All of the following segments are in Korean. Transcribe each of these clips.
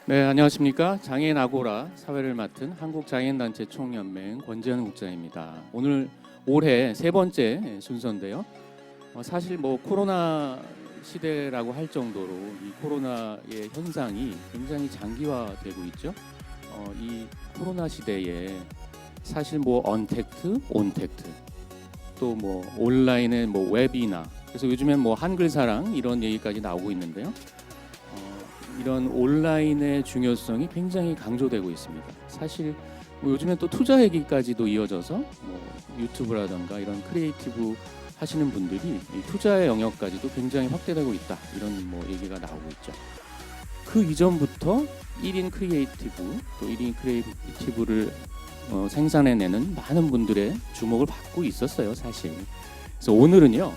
네, 안녕하십니까. 장애인 아고라 사회를 맡은 한국장애인단체 총연맹 권재현 국장입니다. 오늘 올해 세 번째 순서인데요. 사실 코로나 시대라고 할 정도로 이 코로나의 현상이 굉장히 장기화되고 있죠. 이 코로나 시대에 사실 언택트, 온택트, 또 온라인의 웹이나 그래서 요즘엔 한글사랑 이런 얘기까지 나오고 있는데요. 이런 온라인의 중요성이 굉장히 강조되고 있습니다. 사실 요즘엔 또 투자 얘기까지도 이어져서 유튜브라든가 이런 크리에이티브 하시는 분들이 이 투자의 영역까지도 굉장히 확대되고 있다 이런 얘기가 나오고 있죠. 그 이전부터 1인 크리에이티브 또 1인 크리에이티브를 생산해내는 많은 분들의 주목을 받고 있었어요, 사실. 그래서 오늘은요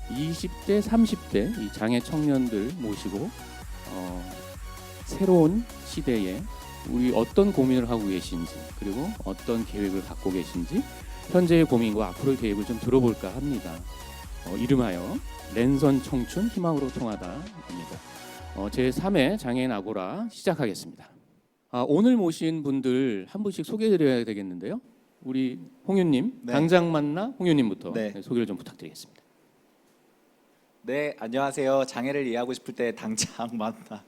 20대, 30대 이 장애 청년들 모시고 새로운 시대에 우리 어떤 고민을 하고 계신지 그리고 어떤 계획을 갖고 계신지 현재의 고민과 앞으로의 계획을 좀 들어볼까 합니다. 이름하여 랜선 청춘 희망으로 통하다입니다. 제3회 장애인 아고라 시작하겠습니다. 오늘 모신 분들 한 분씩 소개해드려야 되겠는데요. 우리 홍윤님, 네. 당장 만나 홍윤님부터 네. 소개를 좀 부탁드리겠습니다. 네, 안녕하세요. 장애를 이해하고 싶을 때 당장 만나.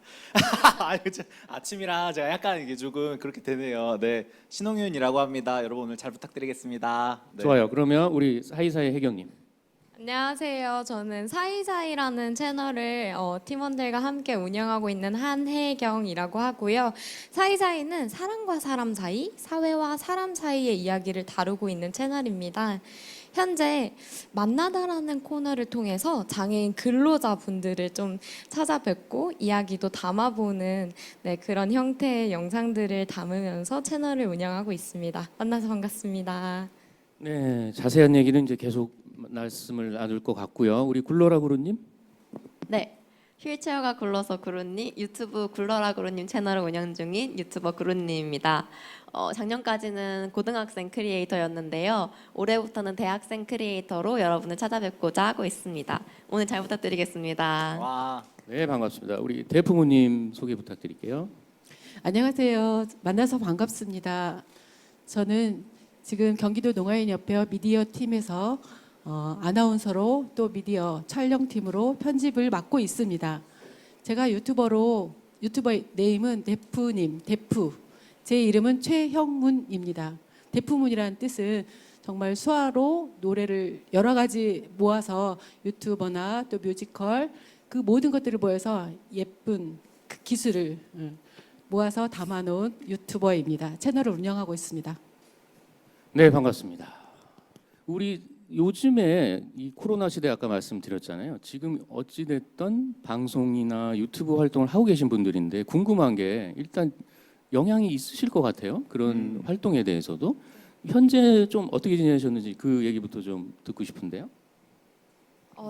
아침이라 제가 약간 이게 조금 그렇게 되네요. 네, 신홍윤이라고 합니다. 여러분 오늘 잘 부탁드리겠습니다. 네. 좋아요. 그러면 우리 사이사이 혜경님. 안녕하세요. 저는 사이사이라는 채널을 팀원들과 함께 운영하고 있는 한혜경이라고 하고요. 사이사이는 사람과 사람 사이, 사회와 사람 사이의 이야기를 다루고 있는 채널입니다. 현재 만나다라는 코너를 통해서 장애인 근로자분들을 좀 찾아뵙고 이야기도 담아보는 그런 형태의 영상들을 담으면서 채널을 운영하고 있습니다. 만나서 반갑습니다. 네, 자세한 얘기는 이제 계속 말씀을 나눌 것 같고요. 우리 굴러라 구루님. 네, 휠체어가 굴러서 구루님, 유튜브 굴러라 구루님 채널을 운영 중인 유튜버 구루님입니다. 작년까지는 고등학생 크리에이터였는데요. 올해부터는 대학생 크리에이터로 여러분을 찾아뵙고자 하고 있습니다. 오늘 잘 부탁드리겠습니다. 와, 네, 반갑습니다. 우리 대풍우님 소개 부탁드릴게요. 안녕하세요. 만나서 반갑습니다. 저는 지금 경기도 농아인협회 미디어 팀에서 아나운서로 또 미디어 촬영팀으로 편집을 맡고 있습니다. 제가 유튜버 네임은 데프님, 데프. 제 이름은 최형문입니다. 데프문이라는 뜻은 정말 수화로 노래를 여러 가지 모아서 유튜버나 또 뮤지컬 그 모든 것들을 모여서 예쁜 그 기술을 모아서 담아놓은 유튜버입니다. 채널을 운영하고 있습니다. 네, 반갑습니다. 우리 요즘에 이 코로나 시대 아까 말씀드렸잖아요. 지금 어찌 됐던 방송이나 유튜브 활동을 하고 계신 분들인데 궁금한 게 일단 영향이 있으실 것 같아요. 그런 활동에 대해서도 현재 좀 어떻게 지내셨는지 그 얘기부터 좀 듣고 싶은데요.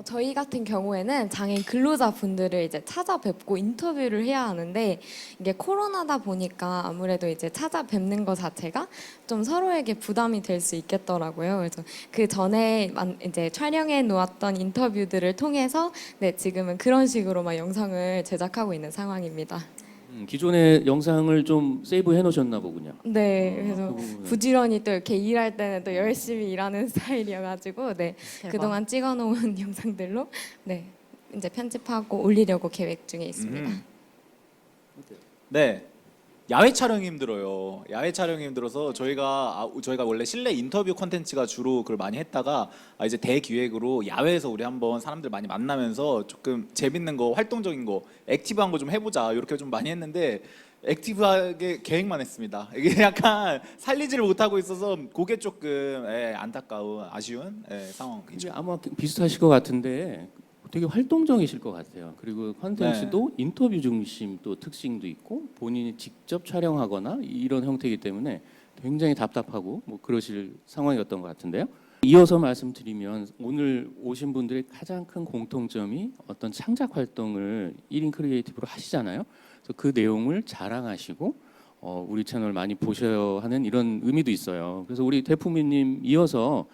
저희 같은 경우에는 장애인 근로자분들을 이제 찾아뵙고 인터뷰를 해야 하는데 이게 코로나다 보니까 아무래도 이제 찾아뵙는 것 자체가 좀 서로에게 부담이 될 수 있겠더라고요. 그래서 그 전에 이제 촬영해 놓았던 인터뷰들을 통해서 지금은 그런 식으로 막 영상을 제작하고 있는 상황입니다. 기존의 영상을 좀 세이브해 놓으셨나 보군요. 네, 그래서 그 부분은. 부지런히 또 이렇게 일할 때는 또 열심히 일하는 스타일이어가지고 대박. 그동안 찍어놓은 영상들로 이제 편집하고 올리려고 계획 중에 있습니다. 네. 야외 촬영이 힘들어요. 야외 촬영이 힘들어서 저희가 원래 실내 인터뷰 콘텐츠가 주로 그걸 많이 했다가 이제 대기획으로 야외에서 우리 한번 사람들 많이 만나면서 조금 재밌는 거, 활동적인 거, 액티브한 거 좀 해보자 이렇게 좀 많이 했는데 액티브하게 계획만 했습니다. 이게 약간 살리지를 못하고 있어서 그게 조금 안타까운 아쉬운 이제 상황이죠. 아마 비슷하실 것 같은데 되게 활동적이실 것 같아요. 그리고 컨텐츠도 인터뷰 중심 또 특징도 있고 본인이 직접 촬영하거나 이런 형태이기 때문에 굉장히 답답하고 그러실 상황이었던 것 같은데요. 이어서 말씀드리면 오늘 오신 분들의 가장 큰 공통점이 어떤 창작 활동을 1인 크리에이티브로 하시잖아요. 그래서 그 내용을 자랑하시고 우리 채널 많이 보셔야 하는 이런 의미도 있어요. 그래서 우리 대품위님 이어서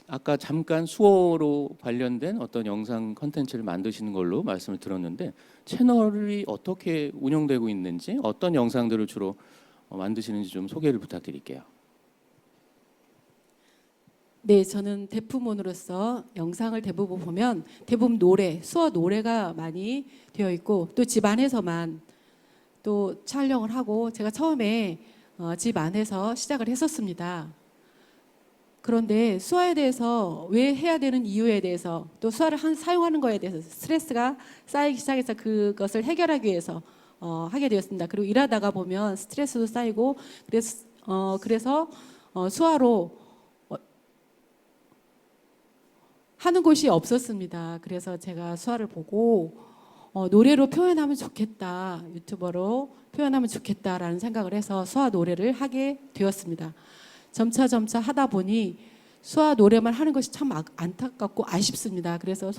아까 잠깐 수어로 관련된 어떤 영상 컨텐츠를 만드시는 걸로 말씀을 들었는데 채널이 어떻게 운영되고 있는지 어떤 영상들을 주로 만드시는지 좀 소개를 부탁드릴게요. 네, 저는 대품원으로서 영상을 대부분 보면 대부분 노래, 수어 노래가 많이 되어 있고 또 집 안에서만 또 촬영을 하고 제가 처음에 집 안에서 시작을 했었습니다. 그런데 수화에 대해서 왜 해야 되는 이유에 대해서 또 수화를 사용하는 거에 대해서 스트레스가 쌓이기 시작해서 그것을 해결하기 위해서 하게 되었습니다. 그리고 일하다가 보면 스트레스도 쌓이고 그래서 수화로 하는 곳이 없었습니다. 그래서 제가 수화를 보고 노래로 표현하면 좋겠다, 유튜버로 표현하면 좋겠다라는 생각을 해서 수화 노래를 하게 되었습니다. 점차 하다 보니 수화 노래만 하는 것이 참 안타깝고 아쉽습니다. 그래서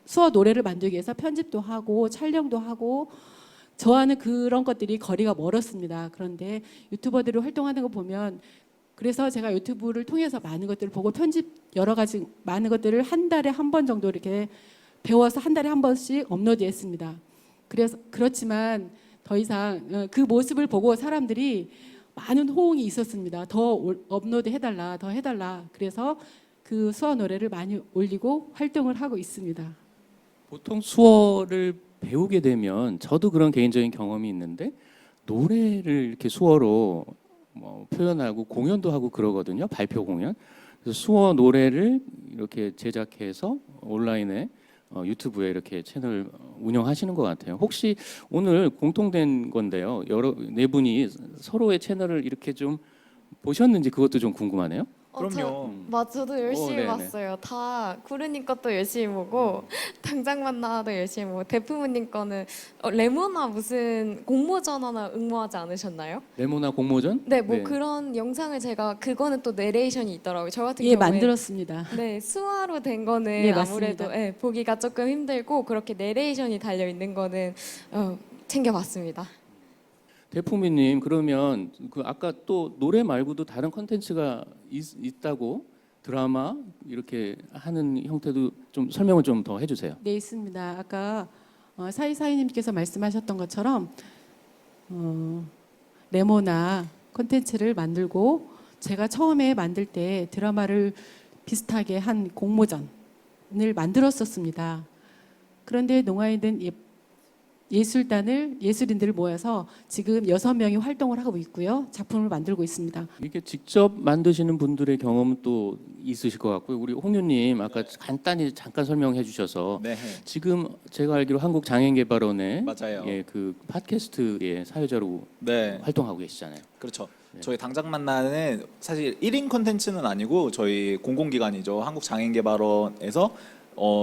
수화 노래를 만들기 위해서 편집도 하고 촬영도 하고 저와는 그런 것들이 거리가 멀었습니다. 그런데 유튜버들이 활동하는 거 보면 그래서 제가 유튜브를 통해서 많은 것들을 보고 편집 여러 가지 많은 것들을 한 달에 한 번 정도 이렇게 배워서 한 달에 한 번씩 업로드했습니다. 그렇지만 더 이상 그 모습을 보고 사람들이 많은 호응이 있었습니다. 더 업로드 해달라, 더 해달라. 그래서 그 수어 노래를 많이 올리고 활동을 하고 있습니다. 보통 수어를 배우게 되면 저도 그런 개인적인 경험이 있는데 노래를 이렇게 수어로 표현하고 공연도 하고 그러거든요. 발표 공연. 그래서 수어 노래를 이렇게 제작해서 온라인에 유튜브에 이렇게 채널 운영하시는 것 같아요. 혹시 오늘 공통된 건데요. 네 분이 서로의 채널을 이렇게 좀 보셨는지 그것도 좀 궁금하네요. 그럼요. 저도 열심히 네네. 봤어요. 다 구르님 것도 열심히 보고 당장 만나도 열심히 보고 대표님 거는 레모나 무슨 공모전 하나 응모하지 않으셨나요? 네모나 공모전? 네, 그런 영상을 제가 그거는 또 내레이션이 있더라고요. 저 같은 예, 경우에 만들었습니다. 네, 수화로 된 거는 네, 맞습니다. 아무래도 보기가 조금 힘들고 그렇게 내레이션이 달려 있는 거는 챙겨봤습니다. 대품위님 그러면 그 아까 또 노래 말고도 다른 컨텐츠가 있다고 드라마 이렇게 하는 형태도 좀 설명을 좀 더 해주세요. 네, 있습니다. 아까 사이사이님께서 말씀하셨던 것처럼 레모나 콘텐츠를 만들고 제가 처음에 만들 때 드라마를 비슷하게 한 공모전을 만들었었습니다. 그런데 농아이든 예술인들을 모아서 지금 6명이 활동을 하고 있고요. 작품을 만들고 있습니다. 이게 직접 만드시는 분들의 경험은 또 있으실 것 같고요. 우리 홍유님 아까 간단히 잠깐 설명해 주셔서 네, 지금 제가 알기로 한국장애인개발원의 맞아요. 그 팟캐스트의 사회자로 네, 활동하고 계시잖아요. 그렇죠. 저희 당장 만나는 사실 1인 콘텐츠는 아니고 저희 공공기관이죠. 한국장애인개발원에서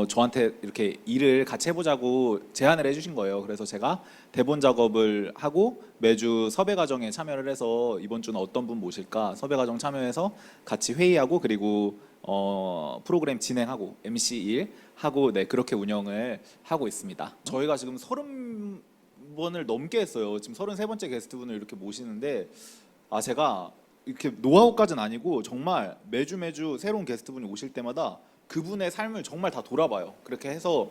저한테 이렇게 일을 같이 해보자고 제안을 해주신 거예요. 그래서 제가 대본 작업을 하고 매주 섭외 과정에 참여를 해서 이번 주는 어떤 분 모실까 섭외 과정 참여해서 같이 회의하고 그리고 프로그램 진행하고 MC 일 하고 네 그렇게 운영을 하고 있습니다. 저희가 지금 30번을 넘게 했어요. 지금 33번째 게스트분을 이렇게 모시는데 제가 이렇게 노하우까지는 아니고 정말 매주 새로운 게스트분이 오실 때마다 그분의 삶을 정말 다 돌아봐요. 그렇게 해서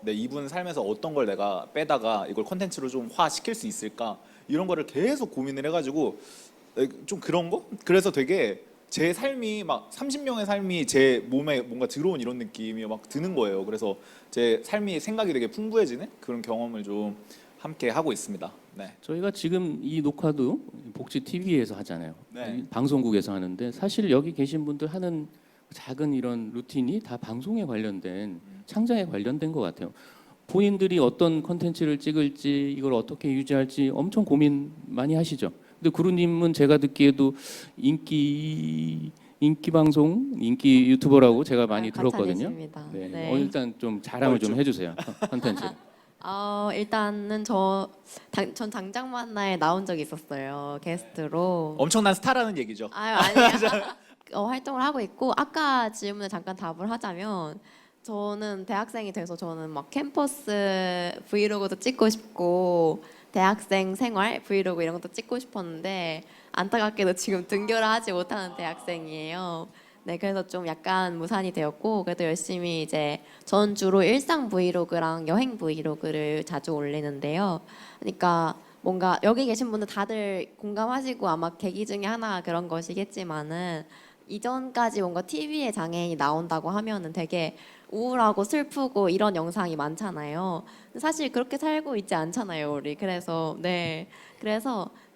네, 이분 삶에서 어떤 걸 내가 빼다가 이걸 콘텐츠로 좀 화시킬 수 있을까 이런 거를 계속 고민을 해가지고 좀 그런 거? 그래서 되게 제 삶이 막 30명의 삶이 제 몸에 뭔가 들어온 이런 느낌이 막 드는 거예요. 그래서 제 삶이 생각이 되게 풍부해지는 그런 경험을 좀 함께 하고 있습니다. 네. 저희가 지금 이 녹화도 복지 TV에서 하잖아요. 네. 방송국에서 하는데 사실 여기 계신 분들 하는 작은 이런 루틴이 다 방송에 관련된 창작에 관련된 것 같아요. 본인들이 어떤 컨텐츠를 찍을지 이걸 어떻게 유지할지 엄청 고민 많이 하시죠. 근데 구루님은 제가 듣기에도 인기 방송, 인기 유튜버라고 제가 많이 들었거든요. 과찬이십니다. 네. 네. 일단 좀 자랑을 좀 해주세요. 컨텐츠. 일단은 전 당장 만나에 나온 적이 있었어요. 게스트로. 엄청난 스타라는 얘기죠. 아니에요. 활동을 하고 있고 아까 질문에 잠깐 답을 하자면 저는 대학생이 돼서 저는 막 캠퍼스 브이로그도 찍고 싶고 대학생 생활 브이로그 이런 것도 찍고 싶었는데 안타깝게도 지금 등교를 하지 못하는 대학생이에요. 네, 그래서 좀 약간 무산이 되었고 그래도 열심히 이제 전 주로 일상 브이로그랑 여행 브이로그를 자주 올리는데요. 그러니까 뭔가 여기 계신 분들 다들 공감하시고 아마 계기 중에 하나 그런 것이겠지만은 이전까지 뭔가 TV에 장애인이 나온다고 하면은 되게 우울하고 슬프고 이런 영상이 많잖아요. 근데 사실 그렇게 살고 있지 않잖아요, 우리. 그래서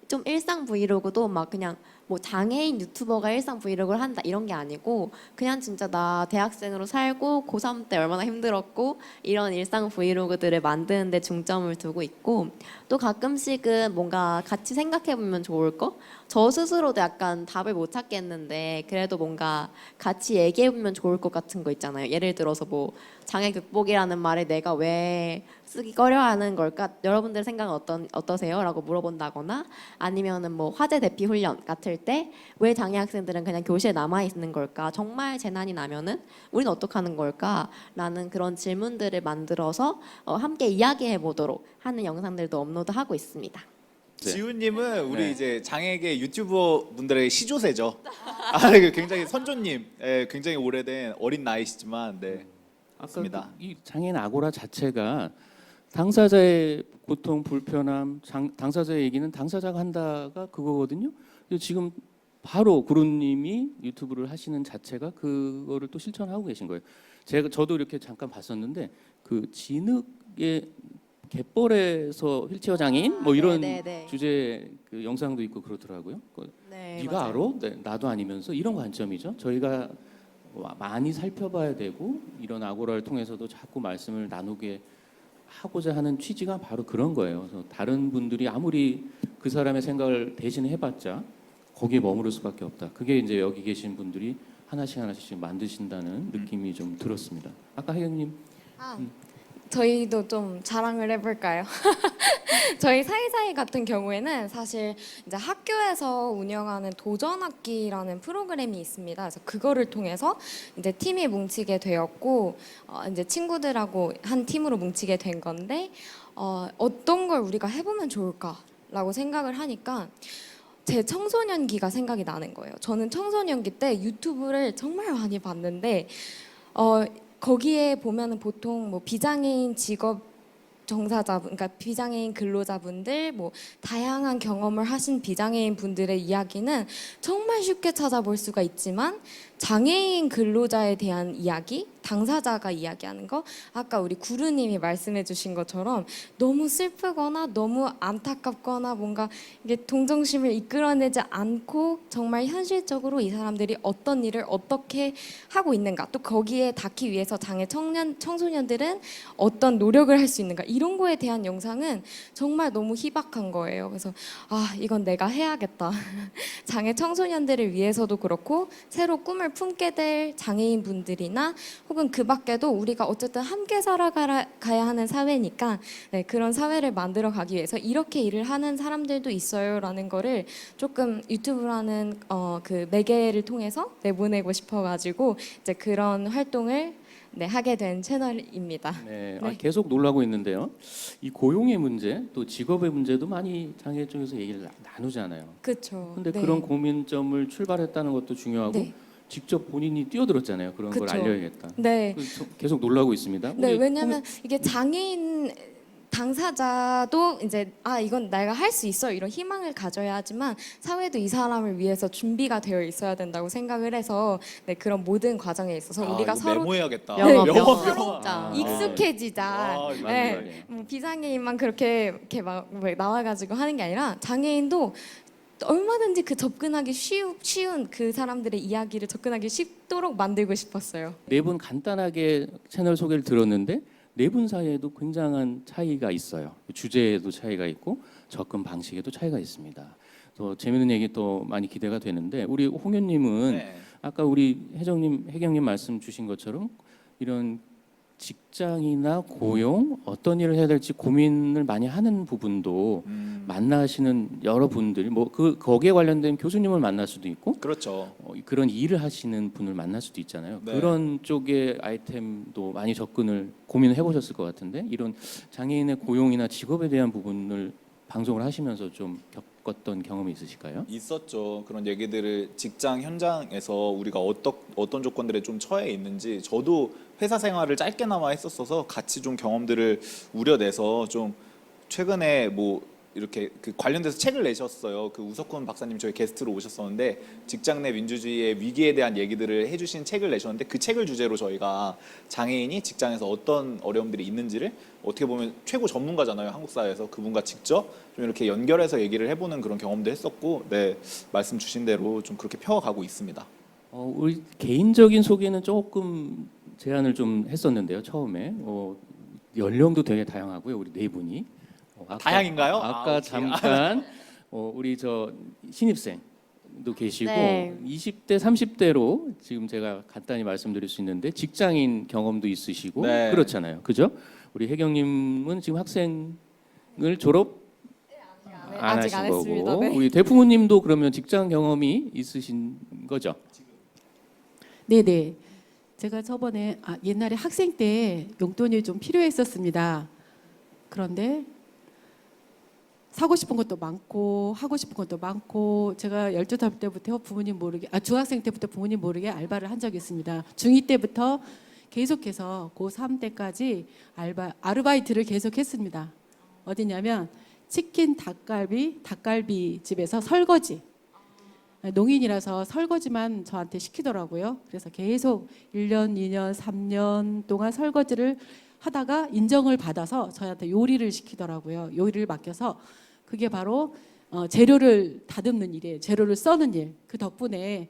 좀 일상 브이로그도 막 그냥 뭐 장애인 유튜버가 일상 브이로그를 한다 이런 게 아니고 그냥 진짜 나 대학생으로 살고 고3 때 얼마나 힘들었고 이런 일상 브이로그들을 만드는 데 중점을 두고 있고 또 가끔씩은 뭔가 같이 생각해 보면 좋을 거? 저 스스로도 약간 답을 못 찾겠는데 그래도 뭔가 같이 얘기해 보면 좋을 것 같은 거 있잖아요. 예를 들어서 뭐 장애 극복이라는 말을 내가 왜 쓰기 꺼려하는 걸까? 여러분들 생각은 어떠세요? 라고 물어본다거나 아니면은 뭐 화재 대피 훈련 같을 때 왜 장애 학생들은 그냥 교실에 남아 있는 걸까? 정말 재난이 나면은 우리는 어떻게 하는 걸까? 라는 그런 질문들을 만들어서 함께 이야기해 보도록 하는 영상들도 업로드하고 있습니다. 네. 지훈님은 우리 네. 이제 장애계 유튜버 분들의 시조세죠. 아, 이거 굉장히 선조님, 예, 굉장히 오래된 어린 나이시지만, 네, 아까 맞습니다. 이 장애인 아고라 자체가 당사자의 고통, 불편함, 당사자의 얘기는 당사자가 한다가 그거거든요. 근데 지금 바로 구루님이 유튜브를 하시는 자체가 그거를 또 실천하고 계신 거예요. 저도 이렇게 잠깐 봤었는데 그 진흙의 갯벌에서 휠체어 장애인 뭐 이런 네네네. 주제 그 영상도 있고 그렇더라고요. 네, 네가 맞아요. 알아? 네, 나도 아니면서 이런 관점이죠. 저희가 많이 살펴봐야 되고 이런 아고라를 통해서도 자꾸 말씀을 나누게 하고자 하는 취지가 바로 그런 거예요. 그래서 다른 분들이 아무리 그 사람의 생각을 대신 해봤자 거기에 머무를 수밖에 없다. 그게 이제 여기 계신 분들이 하나씩 하나씩 만드신다는 느낌이 좀 들었습니다. 아까 혜경님 저희도 좀 자랑을 해볼까요? 저희 사이사이 같은 경우에는 사실 이제 학교에서 운영하는 도전학기라는 프로그램이 있습니다. 그래서 그거를 통해서 이제 팀이 뭉치게 되었고 이제 친구들하고 한 팀으로 뭉치게 된 건데 어떤 걸 우리가 해보면 좋을까라고 생각을 하니까 제 청소년기가 생각이 나는 거예요. 저는 청소년기 때 유튜브를 정말 많이 봤는데 거기에 보면은 보통 뭐 비장애인 직업 정사자분, 그러니까 비장애인 근로자분들, 뭐 다양한 경험을 하신 비장애인 분들의 이야기는 정말 쉽게 찾아볼 수가 있지만 장애인 근로자에 대한 이야기, 당사자가 이야기하는 거, 아까 우리 구루님이 말씀해주신 것처럼 너무 슬프거나 너무 안타깝거나 뭔가 이게 동정심을 이끌어내지 않고 정말 현실적으로 이 사람들이 어떤 일을 어떻게 하고 있는가, 또 거기에 닿기 위해서 장애 청소년들은 어떤 노력을 할 수 있는가, 이런 거에 대한 영상은 정말 너무 희박한 거예요. 그래서 이건 내가 해야겠다. 장애 청소년들을 위해서도 그렇고 새로 꿈을 품게 될 장애인 분들이나 혹은 그 밖에도 우리가 어쨌든 함께 살아가야 하는 사회니까 네, 그런 사회를 만들어 가기 위해서 이렇게 일을 하는 사람들도 있어요라는 거를 조금 유튜브라는 그 매개를 통해서 내보내고 싶어가지고 이제 그런 활동을 하게 된 채널입니다. 네, 네. 계속 놀라고 있는데요. 이 고용의 문제, 또 직업의 문제도 많이 장애 쪽에서 얘기를 나누잖아요. 그렇죠. 근데 그런 고민점을 출발했다는 것도 중요하고 네. 직접 본인이 뛰어들었잖아요. 그런 걸 그쵸. 알려야겠다. 네. 계속 놀라고 있습니다. 네, 우리 왜냐면 이게 장애인 당사자도 이제 이건 내가 할 수 있어 이런 희망을 가져야 하지만 사회도 이 사람을 위해서 준비가 되어 있어야 된다고 생각을 해서 네, 그런 모든 과정에 있어서 우리가 이거 서로 메모해야겠다. 영어 서로 진짜. 익숙해지자. 와, 이거 네, 맞아요. 뭐 비장애인만 그렇게 막 나와가지고 하는 게 아니라 장애인도 얼마든지 그 접근하기 쉬운 그 사람들의 이야기를 접근하기 쉽도록 만들고 싶었어요. 네 분 간단하게 채널 소개를 들었는데 네 분 사이에도 굉장한 차이가 있어요. 주제에도 차이가 있고 접근 방식에도 차이가 있습니다. 또 재밌는 얘기 또 많이 기대가 되는데 우리 홍윤님은 네. 아까 우리 혜경님 말씀 주신 것처럼 이런 직장이나 고용 어떤 일을 해야 될지 고민을 많이 하는 부분도 만나시는 여러분들 뭐 거기에 관련된 교수님을 만날 수도 있고 그렇죠. 그런 일을 하시는 분을 만날 수도 있잖아요. 네. 그런 쪽의 아이템도 많이 접근을 고민을 해보셨을 것 같은데 이런 장애인의 고용이나 직업에 대한 부분을 방송을 하시면서 좀 겪었던 경험이 있으실까요? 있었죠. 그런 얘기들을 직장 현장에서 우리가 어떤 조건들에 좀 처해 있는지 저도 회사 생활을 짧게나마 했었어서 같이 좀 경험들을 우려내서 좀 최근에 뭐 이렇게 그 관련돼서 책을 내셨어요. 그 우석훈 박사님 저희 게스트로 오셨었는데 직장 내 민주주의의 위기에 대한 얘기들을 해주신 책을 내셨는데 그 책을 주제로 저희가 장애인이 직장에서 어떤 어려움들이 있는지를 어떻게 보면 최고 전문가잖아요. 한국 사회에서 그분과 직접 좀 이렇게 연결해서 얘기를 해보는 그런 경험도 했었고, 네, 말씀 주신 대로 좀 그렇게 펴가고 있습니다. 우리 개인적인 소개는 조금 제안을 좀 했었는데요. 처음에 연령도 되게 다양하고요. 우리 네 분이. 다양인가요? 아까 오케이. 잠깐 우리 저 신입생도 계시고 네. 20대 30대로 지금 제가 간단히 말씀드릴 수 있는데 직장인 경험도 있으시고 네. 그렇잖아요. 그죠? 우리 혜경님은 지금 학생을 졸업 안 아직 하신 안 했습니다. 거고 네. 우리 대부모님도 그러면 직장 경험이 있으신 거죠? 네네. 제가 저번에 옛날에 학생 때 용돈이 좀 필요했었습니다. 그런데 사고 싶은 것도 많고 하고 싶은 것도 많고 제가 12살 때부터 부모님 모르게 중학생 때부터 부모님 모르게 알바를 한 적이 있습니다. 중2 때부터 계속해서 고3 때까지 아르바이트를 계속했습니다. 어디냐면 치킨 닭갈비 집에서 설거지. 농인이라서 설거지만 저한테 시키더라고요. 그래서 계속 1년, 2년, 3년 동안 설거지를 하다가 인정을 받아서 저한테 요리를 시키더라고요. 요리를 맡겨서 그게 바로 재료를 다듬는 일이에요. 재료를 써는 일. 그 덕분에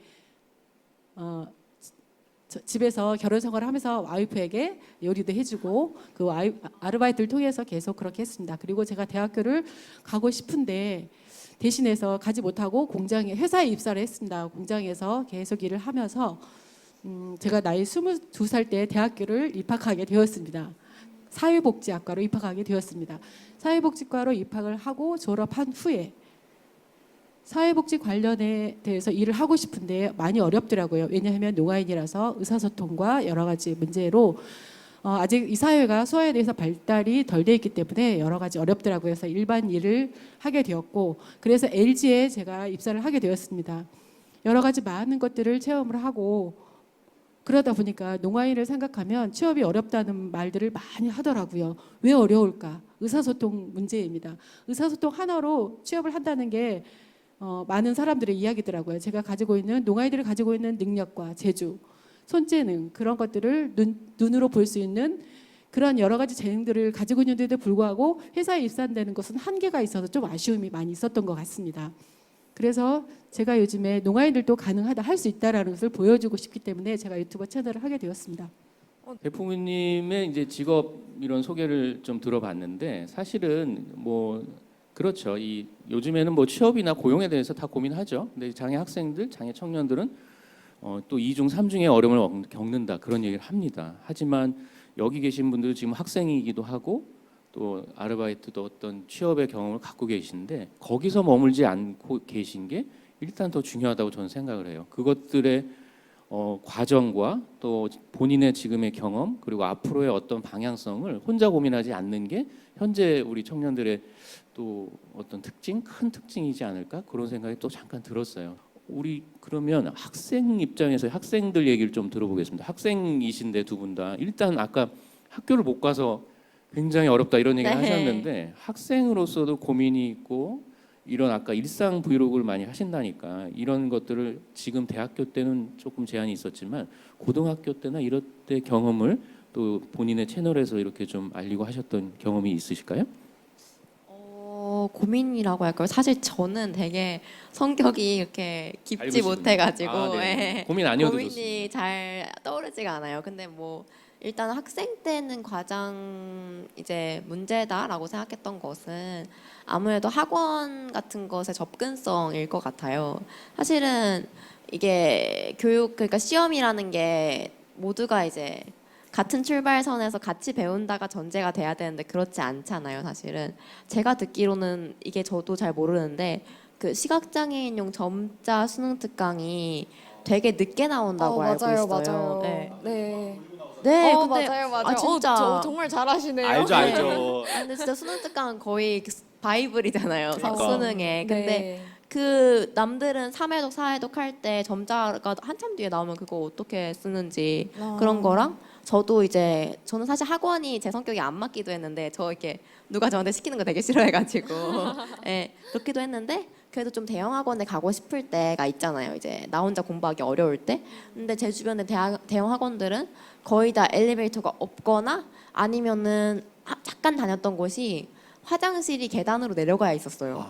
집에서 결혼 생활을 하면서 와이프에게 요리도 해주고 그 아르바이트를 통해서 계속 그렇게 했습니다. 그리고 제가 대학교를 가고 싶은데 대신해서 가지 못하고 회사에 입사를 했습니다. 공장에서 계속 일을 하면서 제가 나이 22살 때 대학교를 입학하게 되었습니다. 사회복지학과로 입학하게 되었습니다. 사회복지과로 입학을 하고 졸업한 후에 사회복지 관련에 대해서 일을 하고 싶은데 많이 어렵더라고요. 왜냐하면 농아인이라서 의사소통과 여러 가지 문제로 아직 이 사회가 소아에 대해서 발달이 덜 돼 있기 때문에 여러 가지 어렵더라고요. 그래서 일반 일을 하게 되었고 그래서 LG에 제가 입사를 하게 되었습니다. 여러 가지 많은 것들을 체험을 하고 그러다 보니까 농아인을 생각하면 취업이 어렵다는 말들을 많이 하더라고요. 왜 어려울까? 의사소통 문제입니다. 의사소통 하나로 취업을 한다는 게 많은 사람들의 이야기더라고요. 제가 가지고 있는 농아이들이 가지고 있는 능력과 재주, 손재능 그런 것들을 눈으로 볼 수 있는 그런 여러 가지 재능들을 가지고 있는데도 불구하고 회사에 입사한다는 것은 한계가 있어서 좀 아쉬움이 많이 있었던 것 같습니다. 그래서 제가 요즘에 농아인들도 가능하다 할 수 있다라는 것을 보여주고 싶기 때문에 제가 유튜버 채널을 하게 되었습니다. 대표님의 이제 직업 이런 소개를 좀 들어봤는데 사실은 뭐 그렇죠. 요즘에는 뭐 취업이나 고용에 대해서 다 고민하죠. 근데 장애 학생들, 장애 청년들은 또 2중, 3중의 어려움을 겪는다 그런 얘기를 합니다. 하지만 여기 계신 분들 지금 학생이기도 하고 또 아르바이트도 어떤 취업의 경험을 갖고 계신데 거기서 머물지 않고 계신 게 일단 더 중요하다고 저는 생각을 해요. 그것들의 과정과 또 본인의 지금의 경험 그리고 앞으로의 어떤 방향성을 혼자 고민하지 않는 게 현재 우리 청년들의 또 어떤 큰 특징이지 않을까 그런 생각이 또 잠깐 들었어요. 우리 그러면 학생 입장에서 학생들 얘기를 좀 들어보겠습니다. 학생이신데 두 분 다 일단 아까 학교를 못 가서 굉장히 어렵다 이런 얘기를 네. 하셨는데 학생으로서도 고민이 있고 이런 아까 일상 브이로그를 많이 하신다니까 이런 것들을 지금 대학교 때는 조금 제한이 있었지만 고등학교 때나 이럴 때 경험을 또 본인의 채널에서 이렇게 좀 알리고 하셨던 경험이 있으실까요? 고민이라고 할까요? 사실 저는 되게 성격이 이렇게 깊지 밝으시군요. 못해가지고 네. 예. 고민 아니어도 고민이 좋습니다. 잘 떠오르지가 않아요. 근데 뭐 일단 학생 때는 가장 이제 문제다라고 생각했던 것은 아무래도 학원 같은 것의 접근성일 것 같아요. 사실은 이게 그러니까 시험이라는 게 모두가 이제 같은 출발선에서 같이 배운다가 전제가 돼야 되는데 그렇지 않잖아요, 사실은. 제가 듣기로는 이게 저도 잘 모르는데 그 시각장애인용 점자 수능 특강이 되게 늦게 나온다고 알고 있어요. 맞아요. 네. 네. 네, 근데 맞아요. 아 진짜 정말 잘하시네요. 알죠, 네. 알죠. 근데 진짜 수능 특강은 거의 바이블이잖아요. 그러니까. 수능에. 근데 네. 그 남들은 3회독, 4회독 할 때 점자가 한참 뒤에 나오면 그거 어떻게 쓰는지 그런 거랑 저도 이제 저는 사실 학원이 제 성격이 안 맞기도 했는데 저 이렇게 누가 저한테 시키는 거 되게 싫어해가지고 예, 그렇기도 했는데 그래도 좀 대형 학원에 가고 싶을 때가 있잖아요. 이제 나 혼자 공부하기 어려울 때. 근데 제 주변에 대형 학원들은 거의 다 엘리베이터가 없거나 아니면은 잠깐 다녔던 곳이 화장실이 계단으로 내려가야 있었어요.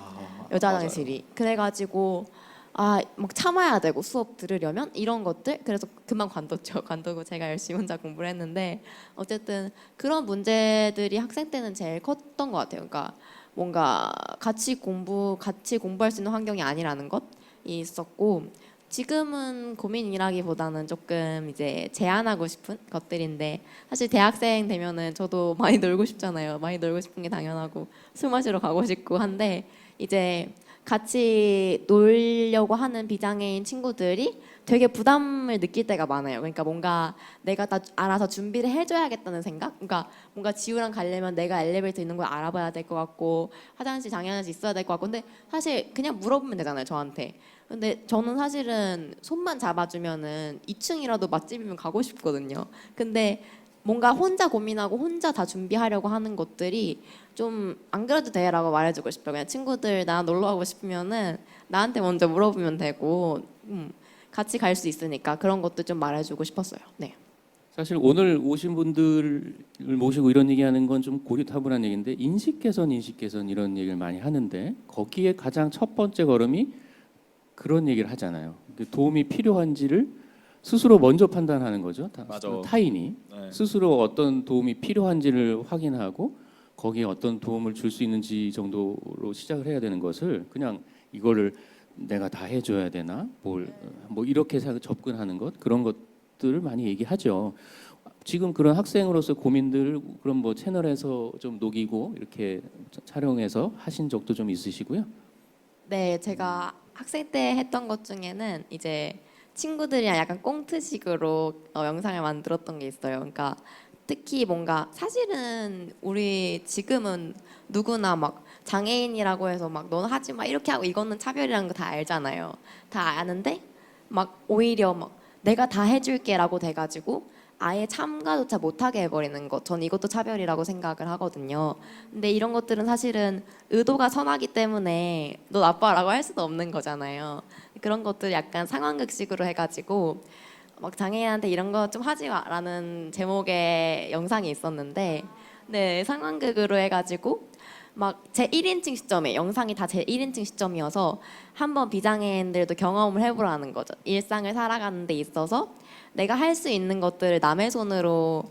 여자 맞아요. 화장실이. 그래가지고 막 참아야 되고 수업 들으려면 이런 것들. 그래서 금방 관뒀죠. 관두고 제가 열심히 혼자 공부를 했는데 어쨌든 그런 문제들이 학생 때는 제일 컸던 것 같아요. 그러니까 뭔가 같이 공부할 수 있는 환경이 아니라는 것이 있었고 지금은 고민이라기보다는 조금 이제 제한하고 싶은 것들인데 사실 대학생 되면은 저도 많이 놀고 싶잖아요. 많이 놀고 싶은 게 당연하고 술 마시러 가고 싶고 한데 이제 같이 놀려고 하는 비장애인 친구들이 되게 부담을 느낄 때가 많아요. 그러니까 뭔가 내가 다 알아서 준비를 해줘야겠다는 생각? 그러니까 뭔가 지우랑 가려면 내가 엘리베이터 있는 걸 알아봐야 될 것 같고 화장실 장애하는지 있어야 될 것 같고 근데 사실 그냥 물어보면 되잖아요, 저한테. 근데 저는 사실은 손만 잡아주면은 2층이라도 맛집이면 가고 싶거든요. 근데 뭔가 혼자 고민하고 혼자 다 준비하려고 하는 것들이 좀 안 그래도 돼라고 말해주고 싶어요. 그냥 친구들 나 놀러 가고 싶으면은 나한테 먼저 물어보면 되고 같이 갈 수 있으니까 그런 것도 좀 말해주고 싶었어요. 네. 사실 오늘 오신 분들을 모시고 이런 얘기하는 건 좀 고리타분한 얘기인데 인식 개선 이런 얘기를 많이 하는데 거기에 가장 첫 번째 걸음이 그런 얘기를 하잖아요. 도움이 필요한지를 스스로 먼저 판단하는 거죠. 맞아. 타인이 네. 스스로 어떤 도움이 필요한지를 확인하고 거기에 어떤 도움을 줄 수 있는지 정도로 시작을 해야 되는 것을 그냥 이거를 내가 다 해줘야 되나 뭐 이렇게 접근하는 것 그런 것들을 많이 얘기하죠. 지금 그런 학생으로서 고민들 그런 뭐 채널에서 좀 녹이고 이렇게 촬영해서 하신 적도 좀 있으시고요. 네, 제가 학생 때 했던 것 중에는 이제 친구들이랑 약간 꽁트식으로 영상을 만들었던 게 있어요. 그러니까 특히 뭔가 사실은 우리 지금은 누구나 막 장애인이라고 해서 막 너는 하지 마 이렇게 하고 이거는 차별이라는 거 다 알잖아요. 다 아는데 막 오히려 막 내가 다 해줄게라고 돼가지고 아예 참가조차 못하게 해버리는 것. 전 이것도 차별이라고 생각을 하거든요. 근데 이런 것들은 사실은 의도가 선하기 때문에 너 나빠라고 할 수도 없는 거잖아요. 그런 것들 약간 상황극식으로 해가지고 막 장애인한테 이런 거 좀 하지 마라는 제목의 영상이 있었는데 네 상황극으로 해가지고 막 제 1인칭 시점에 영상이 다 제 1인칭 시점이어서 한번 비장애인들도 경험을 해보라는 거죠. 일상을 살아가는 데 있어서 내가 할 수 있는 것들을 남의 손으로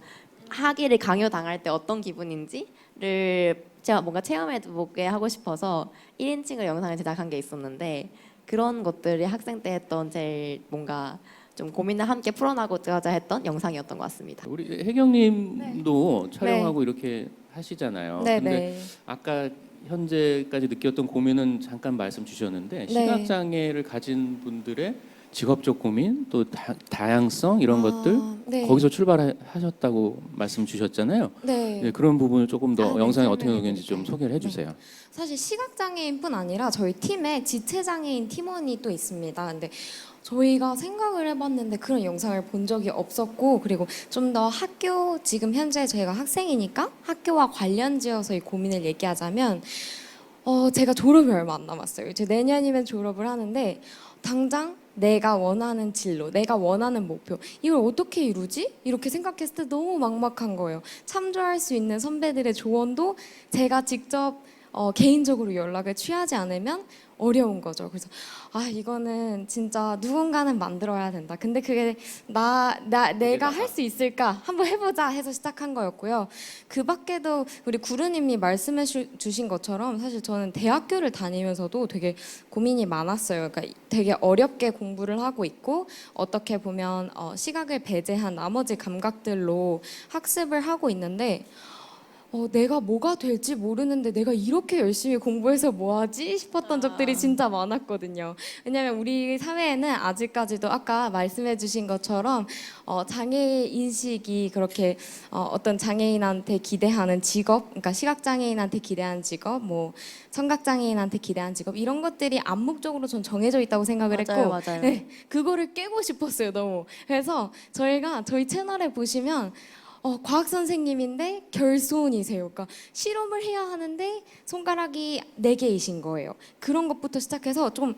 하기를 강요당할 때 어떤 기분인지를 제가 뭔가 체험해보게 하고 싶어서 1인칭을 영상을 제작한 게 있었는데 그런 것들이 학생 때 했던 제일 뭔가 좀 고민을 함께 풀어나고자 했던 영상이었던 것 같습니다. 우리 혜경님도 촬영하고 이렇게 하시잖아요. 네, 근데 네. 아까 현재까지 느꼈던 고민은 잠깐 말씀 주셨는데 네. 시각 장애를 가진 분들의 직업적 고민 또 다양성 이런 것들 네. 거기서 출발하셨다고 말씀 주셨잖아요. 네. 네, 그런 부분을 조금 더 네, 영상에 어떻게 설명해 녹였는지 좀 드릴게요. 소개를 해주세요. 사실 시각장애인뿐 아니라 저희 팀에 지체장애인 팀원이 또 있습니다. 근데 저희가 생각을 해봤는데 그런 영상을 본 적이 없었고 그리고 좀 더 학교 지금 현재 저희가 학생이니까 학교와 관련지어서 이 고민을 얘기하자면 제가 졸업이 얼마 안 남았어요. 이제 내년이면 졸업을 하는데 당장 내가 원하는 진로, 내가 원하는 목표 이걸 어떻게 이루지? 이렇게 생각했을 때 너무 막막한 거예요. 참조할 수 있는 선배들의 조언도 제가 직접 개인적으로 연락을 취하지 않으면 어려운 거죠. 그래서 이거는 진짜 누군가는 만들어야 된다. 근데 그게 내가 할 수 있을까? 한번 해보자 해서 시작한 거였고요. 그 밖에도 우리 구르님이 말씀해 주신 것처럼 사실 저는 대학교를 다니면서도 되게 고민이 많았어요. 그러니까 되게 어렵게 공부를 하고 있고 어떻게 보면 시각을 배제한 나머지 감각들로 학습을 하고 있는데 내가 뭐가 될지 모르는데 내가 이렇게 열심히 공부해서 뭐하지 싶었던 적들이 진짜 많았거든요. 왜냐하면 우리 사회에는 아직까지도 아까 말씀해주신 것처럼 장애 인식이 그렇게 어떤 장애인한테 기대하는 직업, 그러니까 시각장애인한테 기대하는 직업, 뭐 청각장애인한테 기대하는 직업 이런 것들이 암묵적으로 전 정해져 있다고 생각을 했고, 맞아요. 네, 그거를 깨고 싶었어요 너무. 그래서 저희 채널에 보시면. 과학 선생님인데 결손이세요. 그러니까 실험을 해야 하는데 손가락이 4개이신 거예요. 그런 것부터 시작해서 좀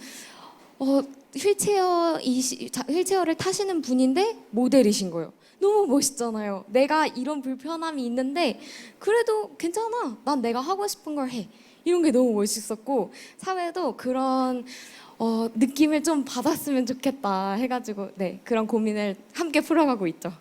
휠체어를 타시는 분인데 모델이신 거예요. 너무 멋있잖아요. 내가 이런 불편함이 있는데 그래도 괜찮아. 난 내가 하고 싶은 걸 해. 이런 게 너무 멋있었고 사회도 그런 느낌을 좀 받았으면 좋겠다 해가지고 네 그런 고민을 함께 풀어가고 있죠.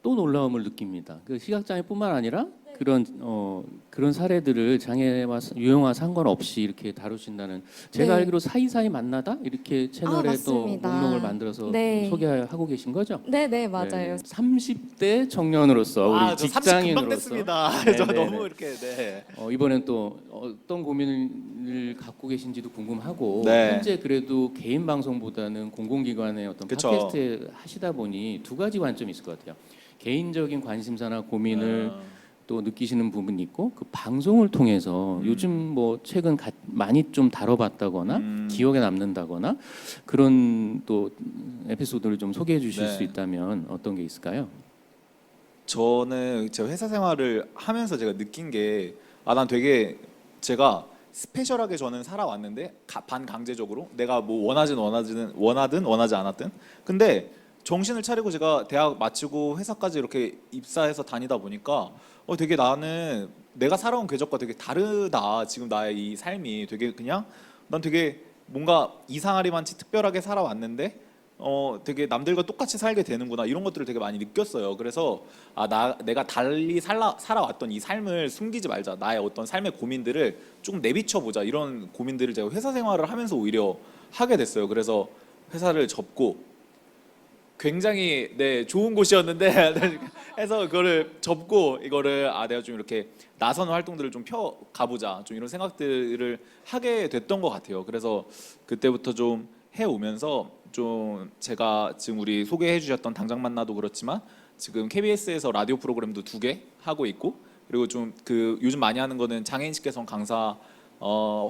또 놀라움을 느낍니다. 그 시각장애뿐만 아니라 그런 사례들을 장애와 유형과 상관없이 이렇게 다루신다는 제가 네. 알기로 사이사이 만나다 이렇게 채널에 또 맞습니다. 목록을 만들어서 네. 소개하고 계신 거죠? 네네 맞아요. 30대 청년으로서 우리 저 30 금방 직장인으로서 됐습니다. 네, 저 네, 너무 네. 이렇게 네. 이번엔 또 어떤 고민을 갖고 계신지도 궁금하고 네. 현재 그래도 개인 방송보다는 공공기관의 어떤 그쵸. 팟캐스트 하시다 보니 두 가지 관점이 있을 것 같아요. 개인적인 관심사나 고민을 또 느끼시는 부분이 있고 그 방송을 통해서 요즘 뭐 최근 많이 좀 다뤄봤다거나 기억에 남는다거나 그런 또 에피소드를 좀 소개해 주실 네. 수 있다면 어떤 게 있을까요? 저는 제 회사 생활을 하면서 제가 느낀 게 난 되게 제가 스페셜하게 저는 살아왔는데 반강제적으로 내가 뭐 원하지 않았든 근데 정신을 차리고 제가 대학 마치고 회사까지 이렇게 입사해서 다니다 보니까 되게 나는 내가 살아온 궤적과 되게 다르다. 지금 나의 이 삶이 되게 그냥 난 되게 뭔가 이상하리만치 특별하게 살아왔는데 되게 남들과 똑같이 살게 되는구나 이런 것들을 되게 많이 느꼈어요. 그래서 내가 달리 살아왔던 이 삶을 숨기지 말자. 나의 어떤 삶의 고민들을 좀 내비쳐 보자. 이런 고민들을 제가 회사 생활을 하면서 오히려 하게 됐어요. 그래서 회사를 접고 굉장히 좋은 곳이었는데 해서 그거를 접고 이거를 내가 좀 이렇게 나선 활동들을 좀 펴 가보자 좀 이런 생각들을 하게 됐던 것 같아요. 그래서 그때부터 좀 해오면서 좀 제가 지금 우리 소개해 주셨던 당장 만나도 그렇지만 지금 KBS에서 라디오 프로그램도 2개 하고 있고 그리고 좀 그 요즘 많이 하는 거는 장애인식 개선 강사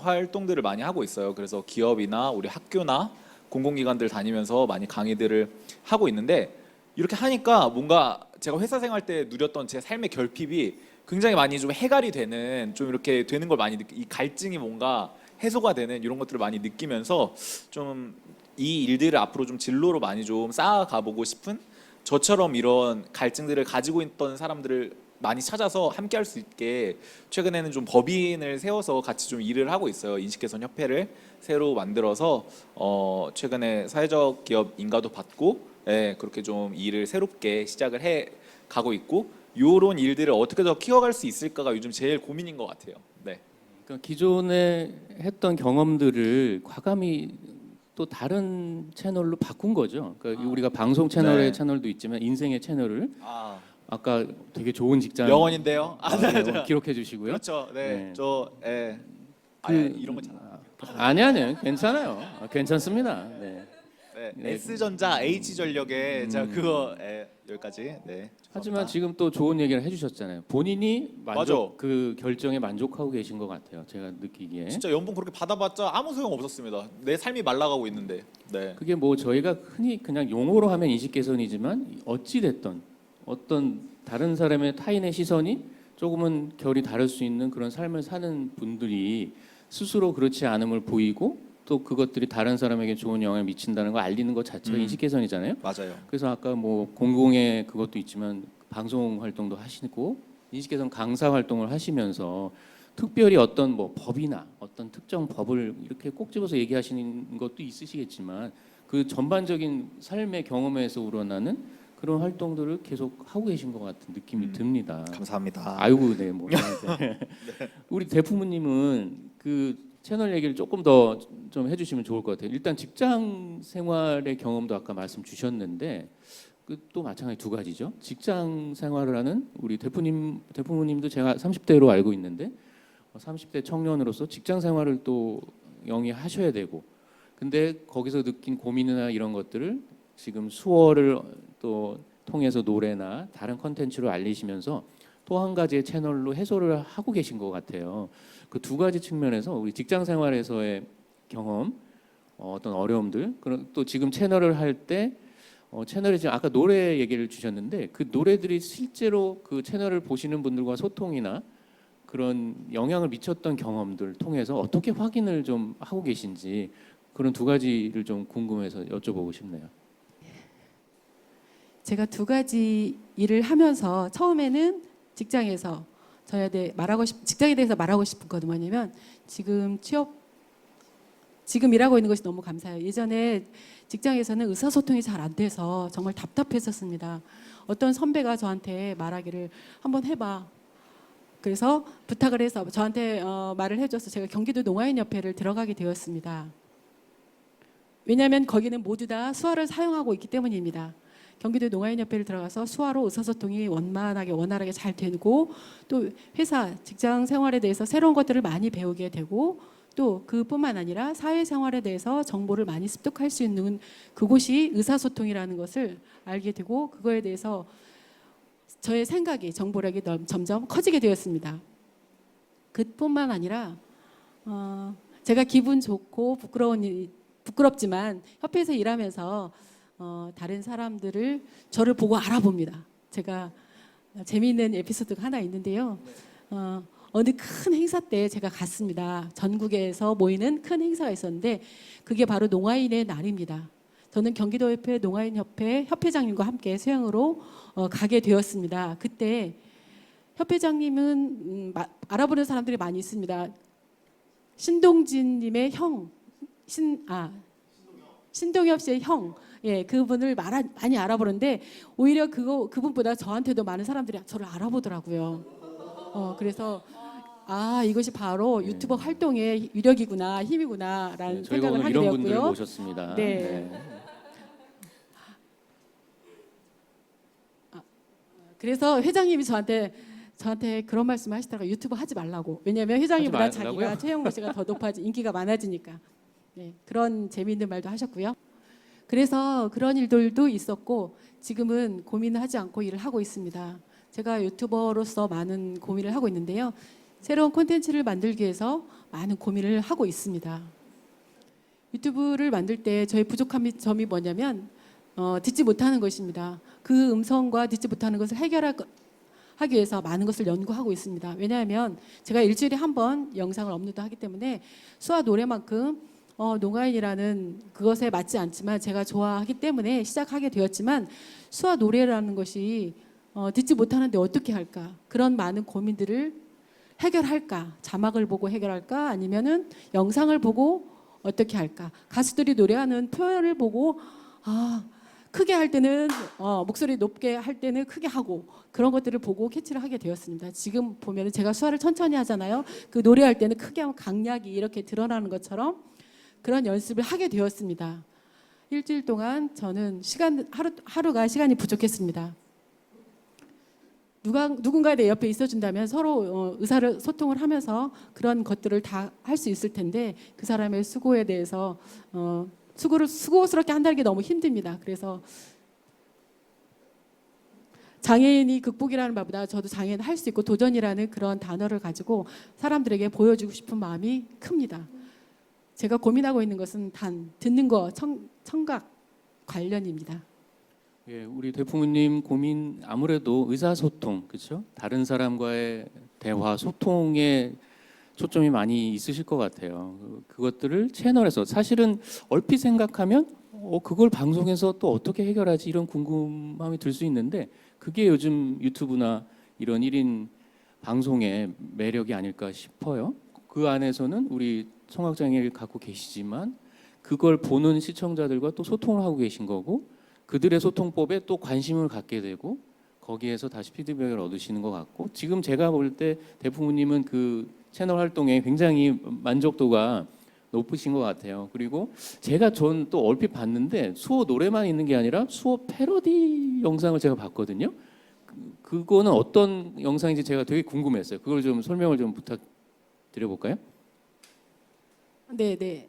활동들을 많이 하고 있어요. 그래서 기업이나 우리 학교나 공공기관들 다니면서 많이 강의들을 하고 있는데 이렇게 하니까 뭔가 제가 회사 생활 때 누렸던 제 삶의 결핍이 굉장히 많이 좀 해갈이 되는 좀 이렇게 되는 걸 많이 이 갈증이 뭔가 해소가 되는 이런 것들을 많이 느끼면서 좀 이 일들을 앞으로 좀 진로로 많이 좀 쌓아가 보고 싶은 저처럼 이런 갈증들을 가지고 있던 사람들을 많이 찾아서 함께 할 수 있게 최근에는 좀 법인을 세워서 같이 좀 일을 하고 있어요. 인식개선 협회를 새로 만들어서 최근에 사회적 기업 인가도 받고 그렇게 좀 일을 새롭게 시작을 해 가고 있고 이런 일들을 어떻게 더 키워갈 수 있을까가 요즘 제일 고민인 것 같아요. 네. 그러니까 기존에 했던 경험들을 과감히 또 다른 채널로 바꾼 거죠. 그러니까 우리가 방송 채널의 네. 채널도 있지만 인생의 채널을 아까 되게 좋은 직장 명언인데요. 네, 기록해 주시고요. 그렇죠. 네. 네. 이런 거 잘. 아니요, 괜찮아요. 괜찮습니다. 네. 네. S전자 H전력에 제가 그거 여기까지. 네. 하지만 지금 또 좋은 얘기를 해주셨잖아요. 본인이 맞아. 그 결정에 만족하고 계신 것 같아요. 제가 느끼기에. 진짜 연봉 그렇게 받아봤자 아무 소용 없었습니다. 내 삶이 말라가고 있는데. 네. 그게 뭐 저희가 흔히 그냥 용어로 하면 인식 개선이지만 어찌 됐던 어떤 다른 사람의 타인의 시선이 조금은 결이 다를 수 있는 그런 삶을 사는 분들이 스스로 그렇지 않음을 보이고 또 그것들이 다른 사람에게 좋은 영향을 미친다는 걸 알리는 것 자체가 인식 개선이잖아요. 맞아요. 그래서 아까 뭐 공공의 그것도 있지만 방송 활동도 하시고 인식 개선 강사 활동을 하시면서 특별히 어떤 뭐 법이나 어떤 특정 법을 이렇게 꼭 집어서 얘기하시는 것도 있으시겠지만 그 전반적인 삶의 경험에서 우러나는 그런 활동들을 계속 하고 계신 것 같은 느낌이 듭니다. 감사합니다. 아이고, 네, 뭐. 네. 우리 대부모님은 그 채널 얘기를 조금 더 좀 해주시면 좋을 것 같아요. 일단 직장 생활의 경험도 아까 말씀 주셨는데 또 마찬가지 두 가지죠. 직장 생활을 하는 우리 대부모님도 제가 30대로 알고 있는데 30대 청년으로서 직장 생활을 또 영위하셔야 되고, 근데 거기서 느낀 고민이나 이런 것들을 지금 수어를 또 통해서 노래나 다른 컨텐츠로 알리시면서 또 한 가지의 채널로 해소를 하고 계신 것 같아요. 그 두 가지 측면에서 우리 직장 생활에서의 경험, 어떤 어려움들, 그리고 또 지금 채널을 할 때 채널에 지금 아까 노래 얘기를 주셨는데 그 노래들이 실제로 그 채널을 보시는 분들과 소통이나 그런 영향을 미쳤던 경험들 통해서 어떻게 확인을 좀 하고 계신지, 그런 두 가지를 좀 궁금해서 여쭤보고 싶네요. 제가 두 가지 일을 하면서 처음에는 직장에서 직장에 대해서 말하고 싶은 건 뭐냐면 지금 일하고 있는 것이 너무 감사해요. 예전에 직장에서는 의사소통이 잘 안 돼서 정말 답답했었습니다. 어떤 선배가 저한테 말하기를 한번 해봐. 그래서 부탁을 해서 저한테 말을 해줘서 제가 경기도 농아인협회를 들어가게 되었습니다. 왜냐하면 거기는 모두 다 수화를 사용하고 있기 때문입니다. 경기도 농아인협회를 들어가서 수화로 의사소통이 원활하게 잘 되고, 또 회사 직장 생활에 대해서 새로운 것들을 많이 배우게 되고, 또 그뿐만 아니라 사회생활에 대해서 정보를 많이 습득할 수 있는 그곳이 의사소통이라는 것을 알게 되고, 그거에 대해서 저의 생각이 정보력이 점점 커지게 되었습니다. 그뿐만 아니라 제가 기분 좋고 부끄럽지만 협회에서 일하면서 다른 사람들을 저를 보고 알아봅니다. 제가 재미있는 에피소드가 하나 있는데요. 어느 큰 행사 때 제가 갔습니다. 전국에서 모이는 큰 행사가 있었는데 그게 바로 농아인의 날입니다. 저는 경기도협회 농아인협회 협회장님과 함께 수행으로 가게 되었습니다. 그때 협회장님은 알아보는 사람들이 많이 있습니다. 신동진님의 형, 신동엽 씨의 형, 예, 그분을 많이 알아보는데 오히려 그분보다 저한테도 많은 사람들이 저를 알아보더라고요. 그래서 이것이 바로 유튜버 활동의 위력이구나, 힘이구나라는 저희가 생각을 오늘 하게 이런 되었고요. 분들을 모셨습니다. 네. 그래서 회장님이 저한테 그런 말씀을 하시더라고요. 유튜브 하지 말라고. 왜냐하면 회장님보다 하지 말라고요? 자기가 최영모 씨가 더 인기가 많아지니까. 네, 그런 재미있는 말도 하셨고요. 그래서 그런 일들도 있었고 지금은 고민을 하지 않고 일을 하고 있습니다. 제가 유튜버로서 많은 고민을 하고 있는데요. 새로운 콘텐츠를 만들기 위해서 많은 고민을 하고 있습니다. 유튜브를 만들 때 저의 부족한 점이 뭐냐면 듣지 못하는 것입니다. 그 음성과 듣지 못하는 것을 하기 위해서 많은 것을 연구하고 있습니다. 왜냐하면 제가 일주일에 한 번 영상을 업로드하기 때문에 수화 노래만큼 농아인이라는 그것에 맞지 않지만 제가 좋아하기 때문에 시작하게 되었지만 수화 노래라는 것이 듣지 못하는데 어떻게 할까? 그런 많은 고민들을 해결할까? 자막을 보고 해결할까? 아니면은 영상을 보고 어떻게 할까? 가수들이 노래하는 표현을 보고 크게 할 때는 목소리 높게 할 때는 크게 하고 그런 것들을 보고 캐치를 하게 되었습니다. 지금 보면은 제가 수화를 천천히 하잖아요. 그 노래할 때는 크게 하면 강약이 이렇게 드러나는 것처럼 그런 연습을 하게 되었습니다. 일주일 동안 저는 하루가 시간이 부족했습니다. 누군가 내 옆에 있어준다면 서로 의사소통을 하면서 그런 것들을 다 할 수 있을 텐데 그 사람의 수고에 대해서 수고스럽게 한다는 게 너무 힘듭니다. 그래서 장애인이 극복이라는 말보다 저도 장애인 할 수 있고 도전이라는 그런 단어를 가지고 사람들에게 보여주고 싶은 마음이 큽니다. 제가 고민하고 있는 것은 단 듣는 거 청각 관련입니다. 예, 우리 대표님 고민 아무래도 의사소통, 그렇죠? 다른 사람과의 대화, 소통에 초점이 많이 있으실 것 같아요. 그것들을 채널에서 사실은 얼핏 생각하면 그걸 방송에서 또 어떻게 해결하지 이런 궁금함이 들 수 있는데 그게 요즘 유튜브나 이런 1인 방송의 매력이 아닐까 싶어요. 그 안에서는 우리 청각장애를 갖고 계시지만 그걸 보는 시청자들과 또 소통을 하고 계신 거고 그들의 소통법에 또 관심을 갖게 되고 거기에서 다시 피드백을 얻으시는 것 같고 지금 제가 볼 때 대부모님은 그 채널 활동에 굉장히 만족도가 높으신 것 같아요. 그리고 제가 전 또 얼핏 봤는데 수호 노래만 있는 게 아니라 수호 패러디 영상을 제가 봤거든요. 그거는 어떤 영상인지 제가 되게 궁금했어요. 그걸 좀 설명을 좀 부탁드려볼까요? 네, 네.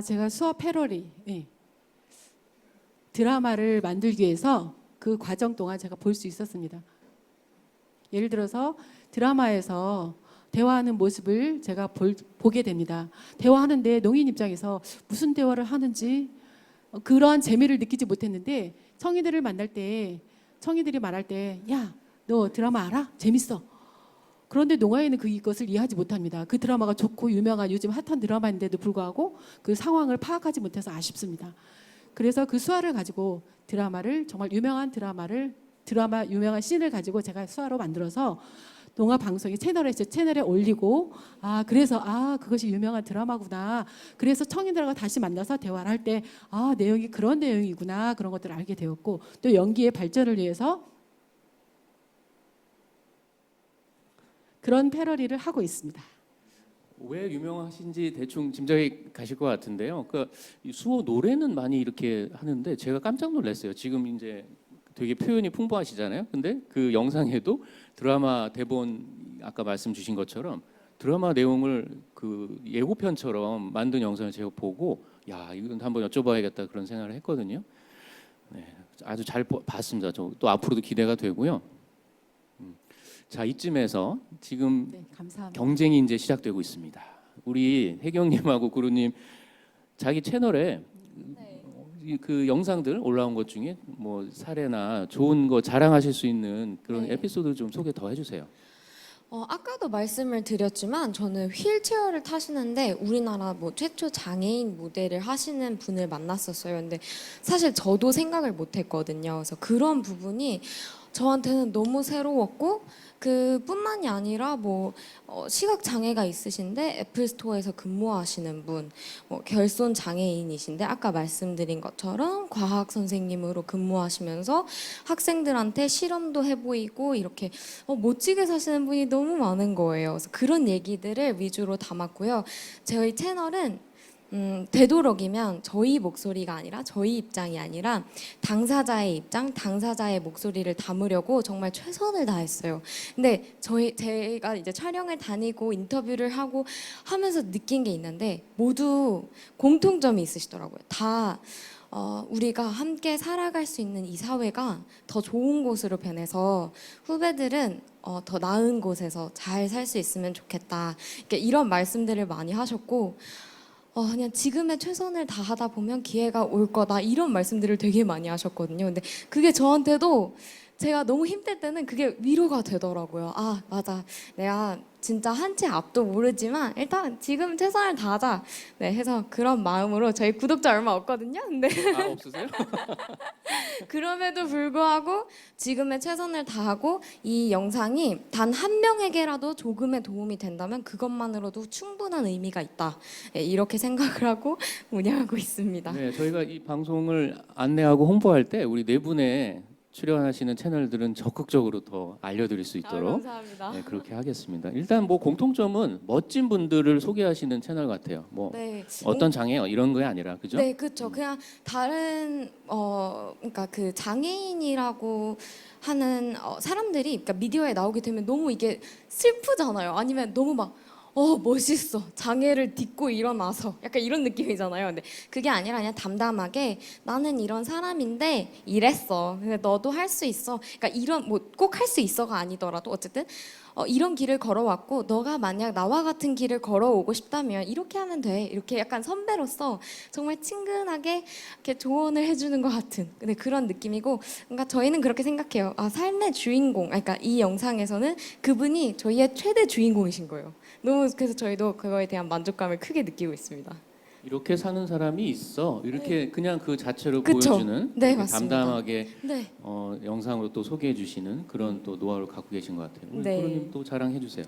제가 수업 패러디 드라마를 만들기 위해서 그 과정 동안 제가 볼 수 있었습니다. 예를 들어서 드라마에서 대화하는 모습을 제가 보게 됩니다. 대화하는데 농인 입장에서 무슨 대화를 하는지 그런 재미를 느끼지 못했는데 청이들을 만날 때 청이들이 말할 때 야, 너 드라마 알아? 재밌어. 그런데 농아이는 그것을 이해하지 못합니다. 그 드라마가 좋고 유명한 요즘 핫한 드라마인데도 불구하고 그 상황을 파악하지 못해서 아쉽습니다. 그래서 그 수화를 가지고 드라마를 정말 유명한 드라마 유명한 씬을 가지고 제가 수화로 만들어서 농아 방송이 채널에 올리고 그래서 그것이 유명한 드라마구나. 그래서 청인들과 다시 만나서 대화를 할 때 내용이 그런 내용이구나. 그런 것들을 알게 되었고 또 연기의 발전을 위해서 그런 패러디를 하고 있습니다. 왜 유명하신지 대충 짐작이 가실 것 같은데요. 그러니까 이 수호 노래는 많이 이렇게 하는데 제가 깜짝 놀랐어요. 지금 이제 되게 표현이 풍부하시잖아요. 근데 그 영상에도 드라마 대본 아까 말씀 주신 것처럼 드라마 내용을 그 예고편처럼 만든 영상을 제가 보고 야 이건 한번 여쭤봐야겠다 그런 생각을 했거든요. 네, 아주 잘 봤습니다. 저 또 앞으로도 기대가 되고요. 자 이쯤에서 지금 네, 감사합니다. 경쟁이 이제 시작되고 있습니다. 우리 혜경님하고 구루님 자기 채널에 그 영상들 올라온 것 중에 뭐 사례나 좋은 거 자랑하실 수 있는 그런 네. 에피소드 좀 소개 더 해주세요. 아까도 말씀을 드렸지만 저는 휠체어를 타시는데 우리나라 뭐 최초 장애인 모델을 하시는 분을 만났었어요. 근데 사실 저도 생각을 못했거든요. 그래서 그런 부분이 저한테는 너무 새로웠고 그뿐만이 아니라 뭐 시각 장애가 있으신데 애플 스토어에서 근무하시는 분, 뭐 결손 장애인이신데 아까 말씀드린 것처럼 과학 선생님으로 근무하시면서 학생들한테 실험도 해보이고 이렇게 멋지게 사시는 분이 너무 많은 거예요. 그래서 그런 얘기들을 위주로 담았고요. 저희 채널은 되도록이면 저희 목소리가 아니라 저희 입장이 아니라 당사자의 입장, 당사자의 목소리를 담으려고 정말 최선을 다했어요. 근데 제가 이제 촬영을 다니고 인터뷰를 하고 하면서 느낀 게 있는데 모두 공통점이 있으시더라고요. 다 우리가 함께 살아갈 수 있는 이 사회가 더 좋은 곳으로 변해서 후배들은 더 나은 곳에서 잘 살 수 있으면 좋겠다. 이런 말씀들을 많이 하셨고 그냥 지금의 최선을 다하다 보면 기회가 올 거다 이런 말씀들을 되게 많이 하셨거든요. 근데 그게 저한테도 제가 너무 힘들 때는 그게 위로가 되더라고요. 맞아. 내가 진짜 한 치 앞도 모르지만 일단 지금 최선을 다하자. 네, 해서 그런 마음으로 저희 구독자 얼마 없거든요. 근데 없으세요? 그럼에도 불구하고 지금의 최선을 다하고 이 영상이 단 한 명에게라도 조금의 도움이 된다면 그것만으로도 충분한 의미가 있다. 네, 이렇게 생각을 하고 운영하고 있습니다. 네, 저희가 이 방송을 안내하고 홍보할 때 우리 네 분의 출연하시는 채널들은 적극적으로 더 알려드릴 수 있도록 감사합니다. 네, 그렇게 하겠습니다. 일단 뭐 공통점은 멋진 분들을 소개하시는 채널 같아요. 뭐 네. 어떤 장애 이런 게 아니라 그죠? 네, 그렇죠. 그냥 다른 그러니까 그 장애인이라고 하는 사람들이 그러니까 미디어에 나오게 되면 너무 이게 슬프잖아요. 아니면 너무 막 멋있어. 장애를 딛고 일어나서 약간 이런 느낌이잖아요. 근데 그게 아니라 그냥 담담하게 나는 이런 사람인데 이랬어. 근데 너도 할 수 있어. 그러니까 이런 뭐 꼭 할 수 있어가 아니더라도 어쨌든 이런 길을 걸어왔고 너가 만약 나와 같은 길을 걸어오고 싶다면 이렇게 하면 돼. 이렇게 약간 선배로서 정말 친근하게 이렇게 조언을 해주는 것 같은 근데 그런 느낌이고 그러니까 저희는 그렇게 생각해요. 삶의 주인공, 그러니까 이 영상에서는 그분이 저희의 최대 주인공이신 거예요. 너무 그래서 저희도 그거에 대한 만족감을 크게 느끼고 있습니다. 이렇게 사는 사람이 있어. 이렇게 그냥 그 자체로 그쵸. 보여주는 네, 이렇게 맞습니다. 담담하게 네. 영상으로 또 소개해 주시는 그런 또 노하우를 갖고 계신 것 같아요. 우리 네. 구루님 또 자랑해 주세요.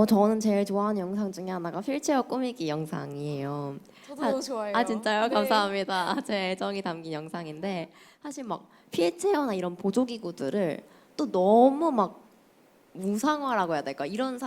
저는 제일 좋아하는 영상 중에 하나가 휠체어 꾸미기 영상이에요. 저도 아, 너무 좋아해요. 진짜요? 네. 감사합니다. 제 애정이 담긴 영상인데 사실 막 휠체어나 이런 보조기구들을 또 너무 막 무상화라고 해야 될까? 이런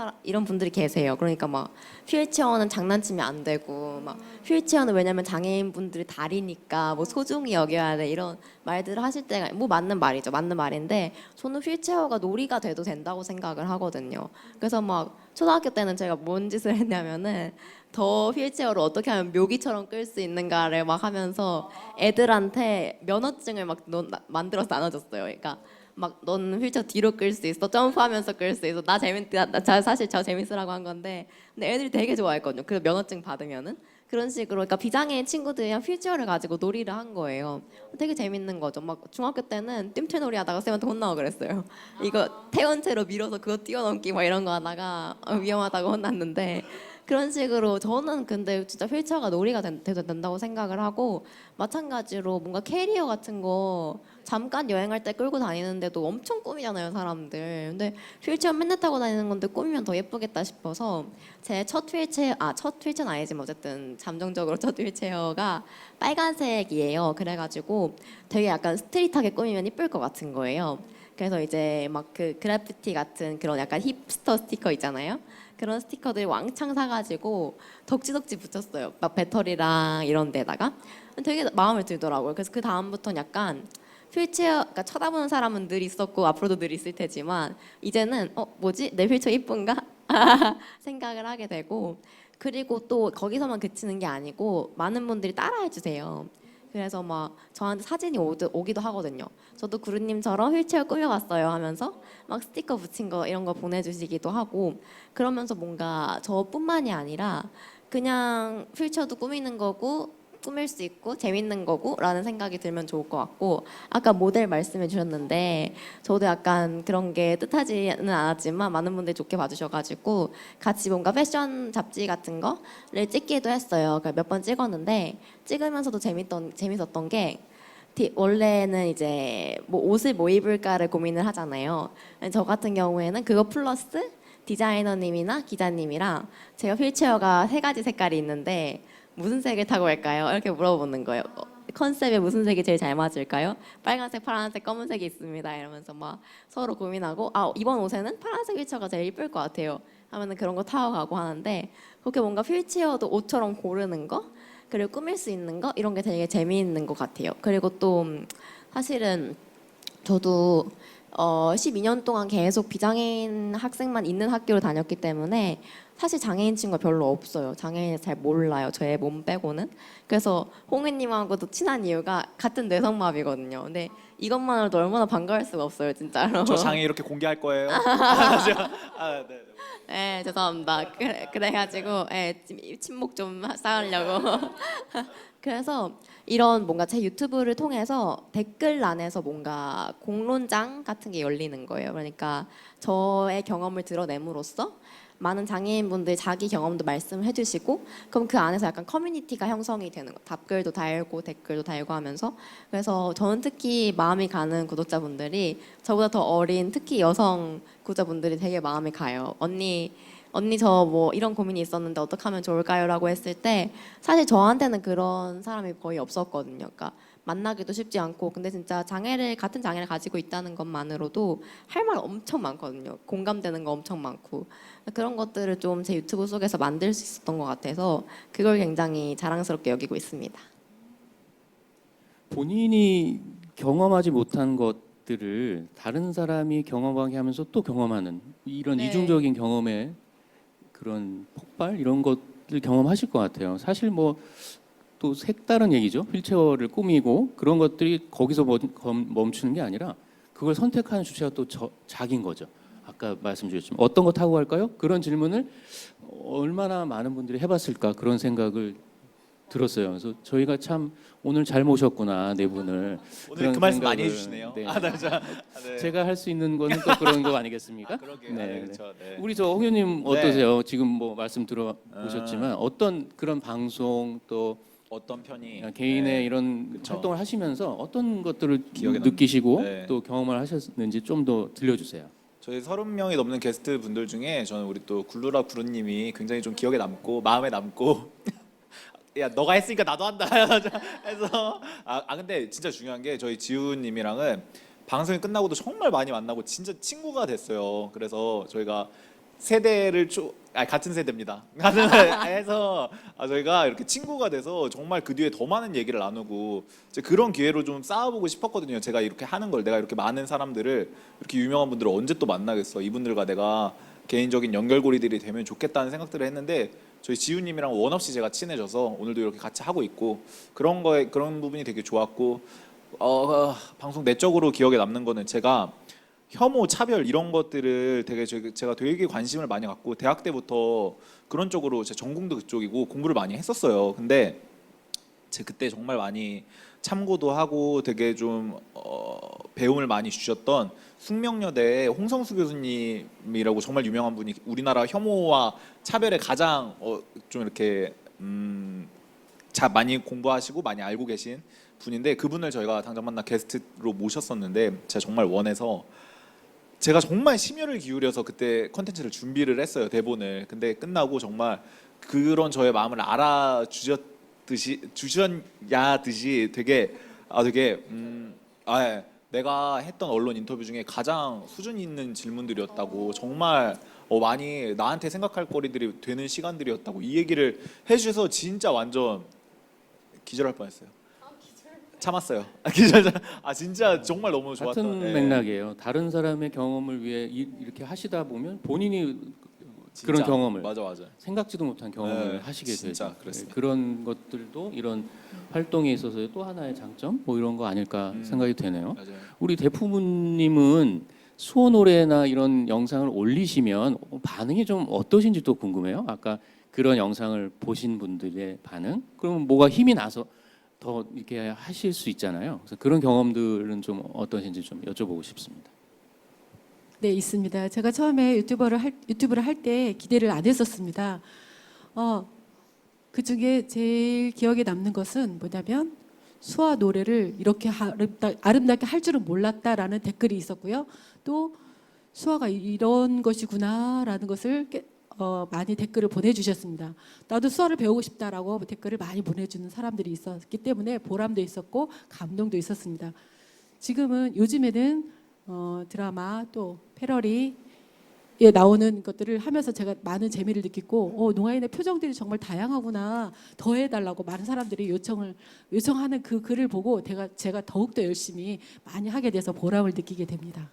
분들이 계세요. 그러니까 막 휠체어는 장난치면 안 되고 막 휠체어는 왜냐면 장애인 분들이 다리니까 뭐 소중히 여겨야 돼 이런 말들을 하실 때가 뭐 맞는 말이죠. 맞는 말인데 저는 휠체어가 놀이가 돼도 된다고 생각을 하거든요. 그래서 막 초등학교 때는 제가 뭔 짓을 했냐면은 더 휠체어를 어떻게 하면 묘기처럼 끌 수 있는가를 막 하면서 애들한테 면허증을 막 만들어서 나눠줬어요. 그러니까 막 넌 휠체어 뒤로 끌 수 있어, 점프하면서 끌 수 있어. 사실 저 재밌으라고 한 건데, 근데 애들이 되게 좋아했거든요. 그 면허증 받으면은 그런 식으로, 그러니까 비장애인 친구들이랑 휠체어를 가지고 놀이를 한 거예요. 되게 재밌는 거죠. 막 중학교 때는 뜀틀놀이 하다가 쌤한테 혼나고 그랬어요. 이거 태운 채로 밀어서 그거 뛰어넘기 막 이런 거 하다가 위험하다고 혼났는데. 그런 식으로 저는 근데 진짜 휠체어가 놀이가 돼도 된다고 생각을 하고, 마찬가지로 뭔가 캐리어 같은 거 잠깐 여행할 때 끌고 다니는데도 엄청 꾸미잖아요 사람들. 근데 휠체어 맨날 타고 다니는 건데 꾸미면 더 예쁘겠다 싶어서 제 첫 휠체어, 첫 휠체어는 아니지만 어쨌든 잠정적으로 첫 휠체어가 빨간색이에요. 그래가지고 되게 약간 스트릿하게 꾸미면 이쁠 것 같은 거예요. 그래서 이제 막 그 그래피티 같은 그런 약간 힙스터 스티커 있잖아요. 그런 스티커들 왕창 사가지고 덕지덕지 붙였어요. 막 배터리랑 이런 데다가 되게 마음에 들더라고요. 그래서 그 다음부터는 약간 휠체어, 그러니까 쳐다보는 사람은 늘 있었고 앞으로도 늘 있을 테지만 이제는 뭐지? 내 휠체어 이쁜가? 생각을 하게 되고, 그리고 또 거기서만 그치는 게 아니고 많은 분들이 따라해 주세요. 그래서 막 저한테 사진이 오기도 하거든요. 저도 구루님처럼 휠체어 꾸며봤어요 하면서 막 스티커 붙인 거 이런 거 보내주시기도 하고, 그러면서 뭔가 저뿐만이 아니라 그냥 휠체어도 꾸미는 거고 꾸밀 수 있고 재밌는 거고 라는 생각이 들면 좋을 것 같고, 아까 모델 말씀해 주셨는데 저도 약간 그런 게 뜻하지는 않았지만 많은 분들이 좋게 봐주셔가지고 같이 뭔가 패션 잡지 같은 거를 찍기도 했어요. 그러니까 몇 번 찍었는데 찍으면서도 재밌었던 게, 원래는 이제 뭐 옷을 뭐 입을까를 고민을 하잖아요. 저 같은 경우에는 그거 플러스 디자이너님이나 기자님이랑 제가 휠체어가 3가지 색깔이 있는데 무슨 색을 타고 갈까요? 이렇게 물어보는 거예요. 컨셉에 무슨 색이 제일 잘 맞을까요? 빨간색, 파란색, 검은색이 있습니다. 이러면서 막 서로 고민하고, 이번 옷에는 파란색 휠체어가 제일 이쁠 것 같아요. 하면은 그런 거 타고 가고 하는데, 그렇게 뭔가 휠체어도 옷처럼 고르는 거, 그리고 꾸밀 수 있는 거, 이런 게 되게 재미있는 것 같아요. 그리고 또 사실은 저도 12년 동안 계속 비장애인 학생만 있는 학교를 다녔기 때문에 사실 장애인 친구가 별로 없어요. 장애인 잘 몰라요. 저의 몸 빼고는. 그래서 홍은님하고도 친한 이유가 같은 뇌성마비거든요. 근데 이것만으로도 얼마나 반가울 수가 없어요, 진짜로. 저 장애 이렇게 공개할 거예요? 아, 네. 네, 죄송합니다. 그래가지고 침묵 좀 쌓으려고. 그래서 이런 뭔가 제 유튜브를 통해서 댓글란에서 뭔가 공론장 같은 게 열리는 거예요. 그러니까 저의 경험을 드러냄으로써 많은 장애인분들 자기 경험도 말씀해 주시고, 그럼 그 안에서 약간 커뮤니티가 형성이 되는 거. 답글도 달고 댓글도 달고 하면서. 그래서 저는 특히 마음이 가는 구독자분들이 저보다 더 어린 특히 여성 구독자분들이 되게 마음이 가요. 언니 저 뭐 이런 고민이 있었는데 어떻게 하면 좋을까요? 라고 했을 때 사실 저한테는 그런 사람이 거의 없었거든요. 그러니까 만나기도 쉽지 않고, 근데 진짜 같은 장애를 가지고 있다는 것만으로도 할 말 엄청 많거든요. 공감되는 거 엄청 많고, 그런 것들을 좀 제 유튜브 속에서 만들 수 있었던 것 같아서 그걸 굉장히 자랑스럽게 여기고 있습니다. 본인이 경험하지 못한 것들을 다른 사람이 경험하게 하면서 또 경험하는 이런 네. 이중적인 경험의 그런 폭발 이런 것들 경험하실 것 같아요. 사실 뭐 또 색다른 얘기죠. 휠체어를 꾸미고 그런 것들이 거기서 멈추는 게 아니라 그걸 선택하는 주체가 또 자기인 거죠. 아까 말씀드렸지만 어떤 거 타고 갈까요? 그런 질문을 얼마나 많은 분들이 해봤을까 그런 생각을 들었어요. 그래서 저희가 참 오늘 잘 모셨구나 네 분을. 오늘 그런 그 말씀 많이 생각을, 해주시네요. 네. 네. 제가 할 수 있는 거는 또 그런 거 아니겠습니까? 그러게요. 네, 네, 네. 그렇죠. 네. 우리 저 홍유님 어떠세요? 지금 뭐 말씀 들어보셨지만 어떤 그런 방송 또 어떤 편이 개인의 네. 이런 그쵸. 활동을 하시면서 어떤 것들을 기억에 느끼시고 네. 또 경험을 하셨는지 좀 더 들려주세요. 저희 30명이 넘는 게스트 분들 중에 저는 우리 또 굴루라 구루님이 굉장히 좀 기억에 남고 마음에 남고 야 너가 했으니까 나도 한다 해서 근데 진짜 중요한 게 저희 지우님이랑은 방송이 끝나고도 정말 많이 만나고 진짜 친구가 됐어요. 그래서 저희가 세대를 같은 세대입니다. 해서 저희가 이렇게 친구가 돼서 정말 그 뒤에 더 많은 얘기를 나누고 이제 그런 기회로 좀 쌓아보고 싶었거든요. 제가 이렇게 하는 걸 내가 이렇게 많은 사람들을 이렇게 유명한 분들을 언제 또 만나겠어. 이분들과 내가 개인적인 연결고리들이 되면 좋겠다는 생각들을 했는데 저희 지우님이랑 원 없이 제가 친해져서 오늘도 이렇게 같이 하고 있고 그런 부분이 되게 좋았고 방송 내적으로 기억에 남는 거는 제가 혐오, 차별 이런 것들을 제가 되게 관심을 많이 갖고 대학 때부터 그런 쪽으로 제 전공도 그쪽이고 공부를 많이 했었어요. 근데 제 그때 정말 많이 참고도 하고 되게 좀 배움을 많이 주셨던 숙명여대 홍성수 교수님이라고 정말 유명한 분이 우리나라 혐오와 차별에 가장 좀 이렇게 많이 공부하시고 많이 알고 계신 분인데 그분을 저희가 당장 만나 게스트로 모셨었는데 제가 정말 원해서 제가 정말 심혈을 기울여서 그때 컨텐츠를 준비를 했어요, 대본을. 근데 끝나고 정말 그런 저의 마음을 주셨야듯이 되게 내가 했던 언론 인터뷰 중에 가장 수준 있는 질문들이었다고 정말 많이 나한테 생각할 거리들이 되는 시간들이었다고 이 얘기를 해주셔서 진짜 완전 기절할 뻔했어요. 참았어요. 진짜 정말 너무 좋았던. 같은 맥락이에요. 다른 사람의 경험을 위해 이렇게 하시다 보면 본인이 진짜. 그런 경험을 맞아. 생각지도 못한 경험을 네, 하시게 진짜 되죠. 그랬습니다. 그런 것들도 이런 활동에 있어서의 또 하나의 장점 뭐 이런 거 아닐까 생각이 되네요. 맞아요. 우리 대부모님은 수호 노래나 이런 영상을 올리시면 반응이 좀 어떠신지 또 궁금해요. 아까 그런 영상을 보신 분들의 반응. 그러면 뭐가 힘이 나서 더 이렇게 하실 수 있잖아요. 그래서 그런 경험들은 좀 어떠신지 좀 여쭤보고 싶습니다. 네, 있습니다. 제가 처음에 유튜브를 할 때 기대를 안 했었습니다. 그 중에 제일 기억에 남는 것은 뭐냐면 수화 노래를 이렇게 아름답게 할 줄은 몰랐다라는 댓글이 있었고요. 또 수화가 이런 것이구나라는 것을 많이 댓글을 보내주셨습니다. 나도 수화를 배우고 싶다라고 댓글을 많이 보내주는 사람들이 있었기 때문에 보람도 있었고 감동도 있었습니다. 요즘에는 드라마 또 패러디에 나오는 것들을 하면서 제가 많은 재미를 느끼고 농아인의 표정들이 정말 다양하구나, 더 해달라고 많은 사람들이 요청하는 그 글을 보고 제가 더욱더 열심히 많이 하게 돼서 보람을 느끼게 됩니다.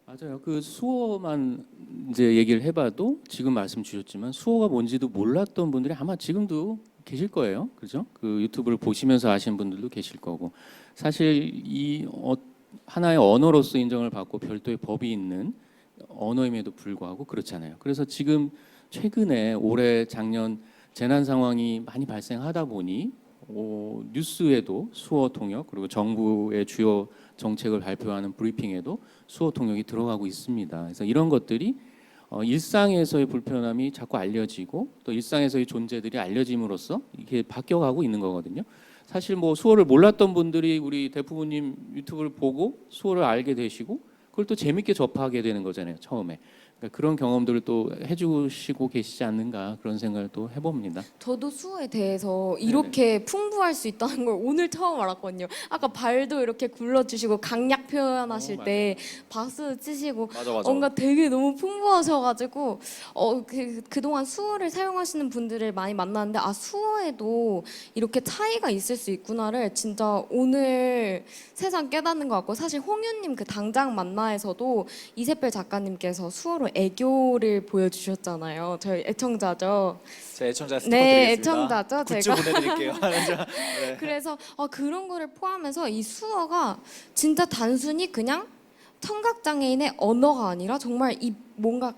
맞아요. 그 수호만 이제 얘기를 해봐도 지금 말씀 주셨지만 수호가 뭔지도 몰랐던 분들이 아마 지금도 계실 거예요. 그죠? 그 유튜브를 보시면서 아시는 분들도 계실 거고 사실 이 하나의 언어로서 인정을 받고 별도의 법이 있는 언어임에도 불구하고 그렇잖아요. 그래서 지금 최근에 올해 작년 재난 상황이 많이 발생하다 보니 뉴스에도 수어 통역 그리고 정부의 주요 정책을 발표하는 브리핑에도 수어 통역이 들어가고 있습니다. 그래서 이런 것들이 일상에서의 불편함이 자꾸 알려지고 또 일상에서의 존재들이 알려짐으로써 이게 바뀌어가고 있는 거거든요. 사실 뭐 수어를 몰랐던 분들이 우리 대부모님 유튜브를 보고 수어를 알게 되시고 그걸 또 재밌게 접하게 되는 거잖아요. 처음에. 그러니까 그런 경험들을 또 해주시고 계시지 않는가 그런 생각을 또 해봅니다. 저도 수호에 대해서 이렇게 풍부할 수 있다는 걸 오늘 처음 알았거든요. 아까 발도 이렇게 굴러주시고 강약 표현하실 때 박수 치시고 맞아. 뭔가 되게 너무 풍부하셔가지고 그동안 수어를 사용하시는 분들을 많이 만났는데 수어에도 이렇게 차이가 있을 수 있구나를 진짜 오늘 세상 깨닫는 것 같고 사실 홍유님 그 당장 만나에서도 이세별 작가님께서 수어로 애교를 보여주셨잖아요. 저희 애청자죠. 제 애청자 스티커 네, 드리겠습니다. 애청자죠. 굿즈 제가. 보내드릴게요. 네. 그래서 그런 거를 포함해서 이 수어가 진짜 단순히 그냥 청각장애인의 언어가 아니라 정말 이 뭔가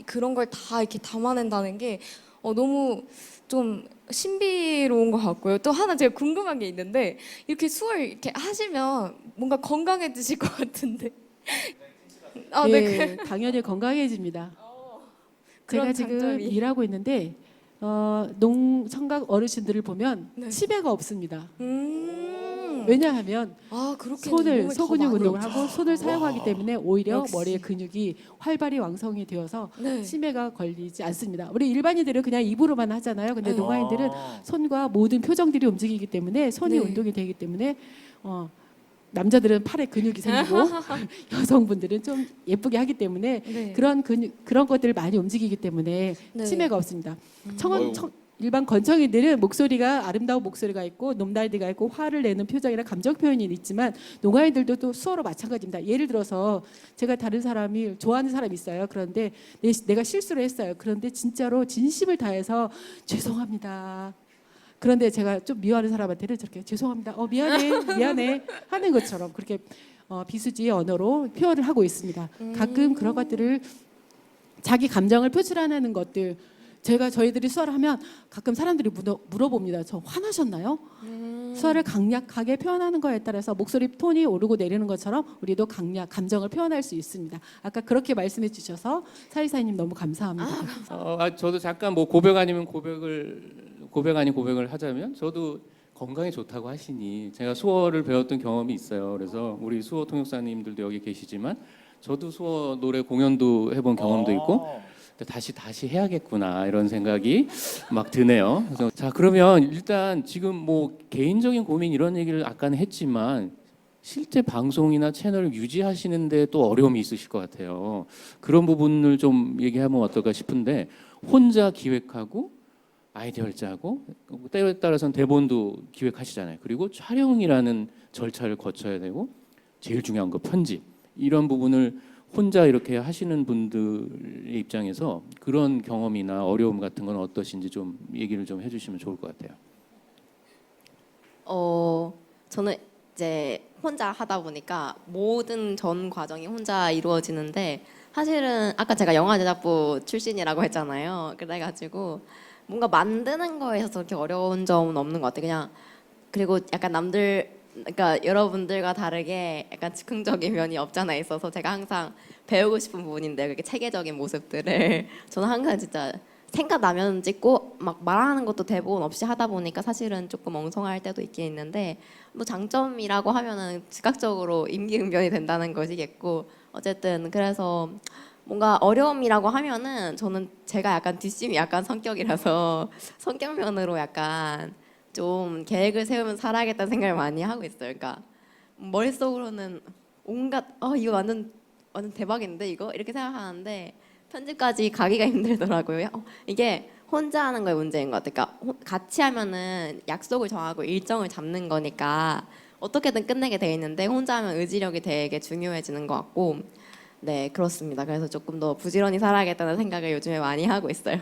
그런 걸 다 이렇게 담아낸다는 게 너무 좀 신비로운 것 같고요. 또 하나 제가 궁금한 게 있는데 이렇게 수어를 이렇게 하시면 뭔가 건강해지실 것 같은데. 네, 당연히 건강해집니다. 제가 그런 지금 장점이. 일하고 있는데 청각 어르신들을 보면 네. 치매가 없습니다. 음. 왜냐하면 그렇게 소근육 운동을 하고 손을 사용하기 때문에 오히려 역시. 머리의 근육이 활발히 왕성이 되어서 네. 치매가 걸리지 않습니다. 우리 일반인들은 그냥 입으로만 하잖아요. 근데 네. 농아인들은 손과 모든 표정들이 움직이기 때문에 손이 네. 운동이 되기 때문에 남자들은 팔에 근육이 생기고 여성분들은 좀 예쁘게 하기 때문에 네. 그런 것들을 많이 움직이기 때문에 네. 치매가 없습니다. 어휴. 일반 건청이들은 목소리가 아름다운 목소리가 있고 높낮이가 있고 화를 내는 표정이나 감정 표현이 있지만 농아인들도 또 수어로 마찬가지입니다. 예를 들어서 제가 다른 사람이 좋아하는 사람이 있어요. 그런데 내가 실수를 했어요. 그런데 진짜로 진심을 다해서 죄송합니다. 그런데 제가 좀 미워하는 사람한테는 저렇게 죄송합니다. 미안해 하는 것처럼 그렇게 비수지의 언어로 표현을 하고 있습니다. 가끔 그런 것들을 자기 감정을 표출하는 것들 저희들이 수화를 하면 가끔 사람들이 물어봅니다. 저 화나셨나요? 수화를 강약하게 표현하는 거에 따라서 목소리 톤이 오르고 내리는 것처럼 우리도 감정을 표현할 수 있습니다. 아까 그렇게 말씀해 주셔서 사이사이님 너무 감사합니다. 저도 잠깐 뭐 고백 아닌 고백을 하자면 저도 건강에 좋다고 하시니 제가 수어를 배웠던 경험이 있어요. 그래서 우리 수어 통역사님들도 여기 계시지만 저도 수어 노래 공연도 해본 경험도 있고 다시 해야겠구나 이런 생각이 막 드네요. 그래서 자 그러면 일단 지금 뭐 개인적인 고민 이런 얘기를 아까는 했지만 실제 방송이나 채널을 유지하시는데 또 어려움이 있으실 것 같아요. 그런 부분을 좀 얘기하면 어떨까 싶은데 혼자 기획하고 아이디어를 짜고 때에 따라서는 대본도 기획하시잖아요. 그리고 촬영이라는 절차를 거쳐야 되고 제일 중요한 거 편집 이런 부분을 혼자 이렇게 하시는 분들의 입장에서 그런 경험이나 어려움 같은 건 어떠신지 좀 얘기를 좀 해주시면 좋을 것 같아요. 저는 이제 혼자 하다 보니까 모든 전 과정이 혼자 이루어지는데 사실은 아까 제가 영화 제작부 출신이라고 했잖아요. 그래가지고 뭔가 만드는 거에서 그렇게 어려운 점은 없는 것 같아요. 그냥 그리고 약간 그러니까 여러분들과 다르게 약간 즉흥적인 면이 없잖아 있어서 제가 항상 배우고 싶은 부분인데 그렇게 체계적인 모습들을 저는 항상 진짜 생각나면 찍고 막 말하는 것도 대본 없이 하다 보니까 사실은 조금 엉성할 때도 있긴 있는데 뭐 장점이라고 하면은 즉각적으로 임기응변이 된다는 것이겠고 어쨌든 그래서 뭔가 어려움이라고 하면은 저는 제가 약간 뒷심이 약간 성격이라서 성격면으로 약간 좀 계획을 세우면 살아야겠다는 생각을 많이 하고 있어요. 그러니까 머릿속으로는 온갖 이거 완전 대박인데 이거 이렇게 생각하는데 편집까지 가기가 힘들더라고요. 이게 혼자 하는 거에 문제인 것 같아요. 그러니까 같이 하면은 약속을 정하고 일정을 잡는 거니까 어떻게든 끝내게 돼 있는데 혼자 하면 의지력이 되게 중요해지는 것 같고 네 그렇습니다. 그래서 조금 더 부지런히 살아야겠다는 생각을 요즘에 많이 하고 있어요.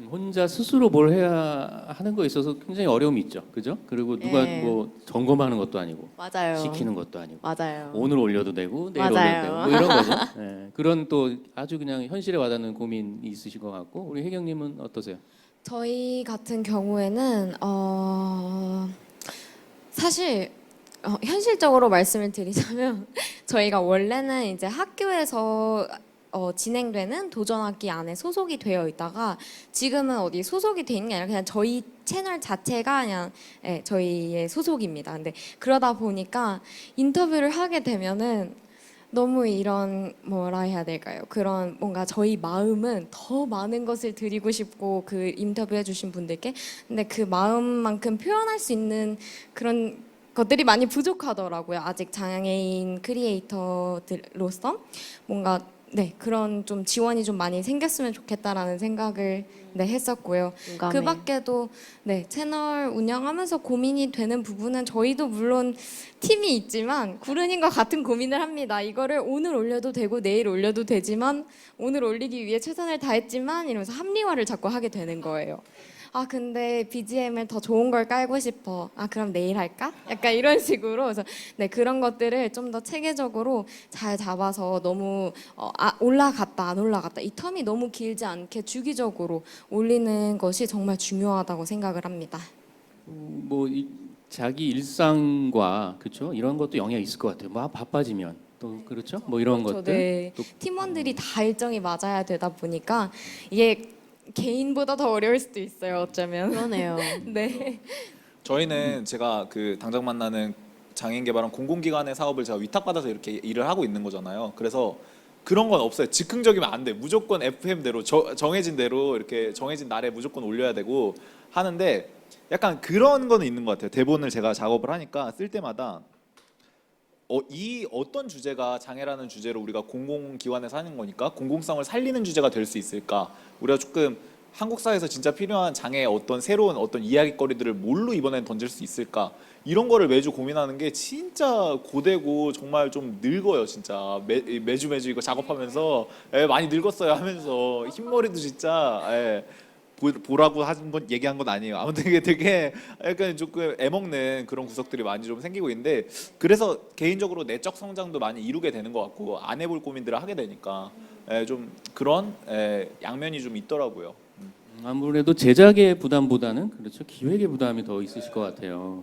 혼자 스스로 뭘 해야 하는 거에 있어서 굉장히 어려움이 있죠, 그죠? 그리고 누가 예. 뭐 점검하는 것도 아니고 맞아요. 시키는 것도 아니고 맞아요. 오늘 올려도 되고 내일 맞아요. 올려도 되고 뭐 이런 거죠. 예, 그런 또 아주 그냥 현실에 와닿는 고민이 있으신 것 같고 우리 혜경님은 어떠세요? 저희 같은 경우에는 사실 현실적으로 말씀을 드리자면 저희가 원래는 이제 학교에서 진행되는 도전학기 안에 소속이 되어 있다가 지금은 어디 소속이 돼 있는 게 아니라 그냥 저희 채널 자체가 그냥 저희의 소속입니다. 근데 그러다 보니까 인터뷰를 하게 되면은 너무 이런 뭐라 해야 될까요? 그런 뭔가 저희 마음은 더 많은 것을 드리고 싶고 그 인터뷰해 주신 분들께 근데 그 마음만큼 표현할 수 있는 그런 것들이 많이 부족하더라고요. 아직 장애인 크리에이터들로서 뭔가 그런 좀 지원이 좀 많이 생겼으면 좋겠다라는 생각을 했었고요. 공감해. 그 밖에도 채널 운영하면서 고민이 되는 부분은 저희도 물론 팀이 있지만 구른님과 같은 고민을 합니다. 이거를 오늘 올려도 되고 내일 올려도 되지만 오늘 올리기 위해 최선을 다했지만 이러면서 합리화를 자꾸 하게 되는 거예요. 근데 BGM을 더 좋은 걸 깔고 싶어. 그럼 내일 할까? 약간 이런 식으로. 그래서 그런 것들을 좀 더 체계적으로 잘 잡아서 너무 올라갔다 안 올라갔다 이 텀이 너무 길지 않게 주기적으로 올리는 것이 정말 중요하다고 생각을 합니다. 자기 일상과 그렇죠 이런 것도 영향이 있을 것 같아요. 뭐 바빠지면 또 그렇죠 뭐 이런 그렇죠. 것들 또 팀원들이 다 일정이 맞아야 되다 보니까 이게 개인보다 더 어려울 수도 있어요. 어쩌면. 그러네요. 네. 저희는 제가 그 당장 만나는 장애인 개발원 공공기관의 사업을 제가 위탁받아서 이렇게 일을 하고 있는 거잖아요. 그래서 그런 건 없어요. 즉흥적이면 안 돼. 무조건 FM대로 정해진 대로 이렇게 정해진 날에 무조건 올려야 되고 하는데 약간 그런 거는 있는 것 같아요. 대본을 제가 작업을 하니까 쓸 때마다 이 어떤 주제가 장애라는 주제로 우리가 공공기관에서 하는 거니까 공공성을 살리는 주제가 될 수 있을까? 우리가 조금 한국 사회에서 진짜 필요한 장애의 어떤 새로운 어떤 이야기거리들을 뭘로 이번엔 던질 수 있을까? 이런 거를 매주 고민하는 게 진짜 고되고 정말 좀 늙어요, 진짜. 매주 이거 작업하면서 많이 늙었어요 하면서 흰머리도 진짜 보라고 한번 얘기한 건 아니에요. 아무튼 이게 되게 약간 조금 애먹는 그런 구석들이 많이 좀 생기고 있는데, 그래서 개인적으로 내적 성장도 많이 이루게 되는 것 같고 안 해볼 고민들을 하게 되니까 좀 그런 양면이 좀 있더라고요. 아무래도 제작의 부담보다는 그렇죠, 기획의 부담이 더 있으실 것 같아요.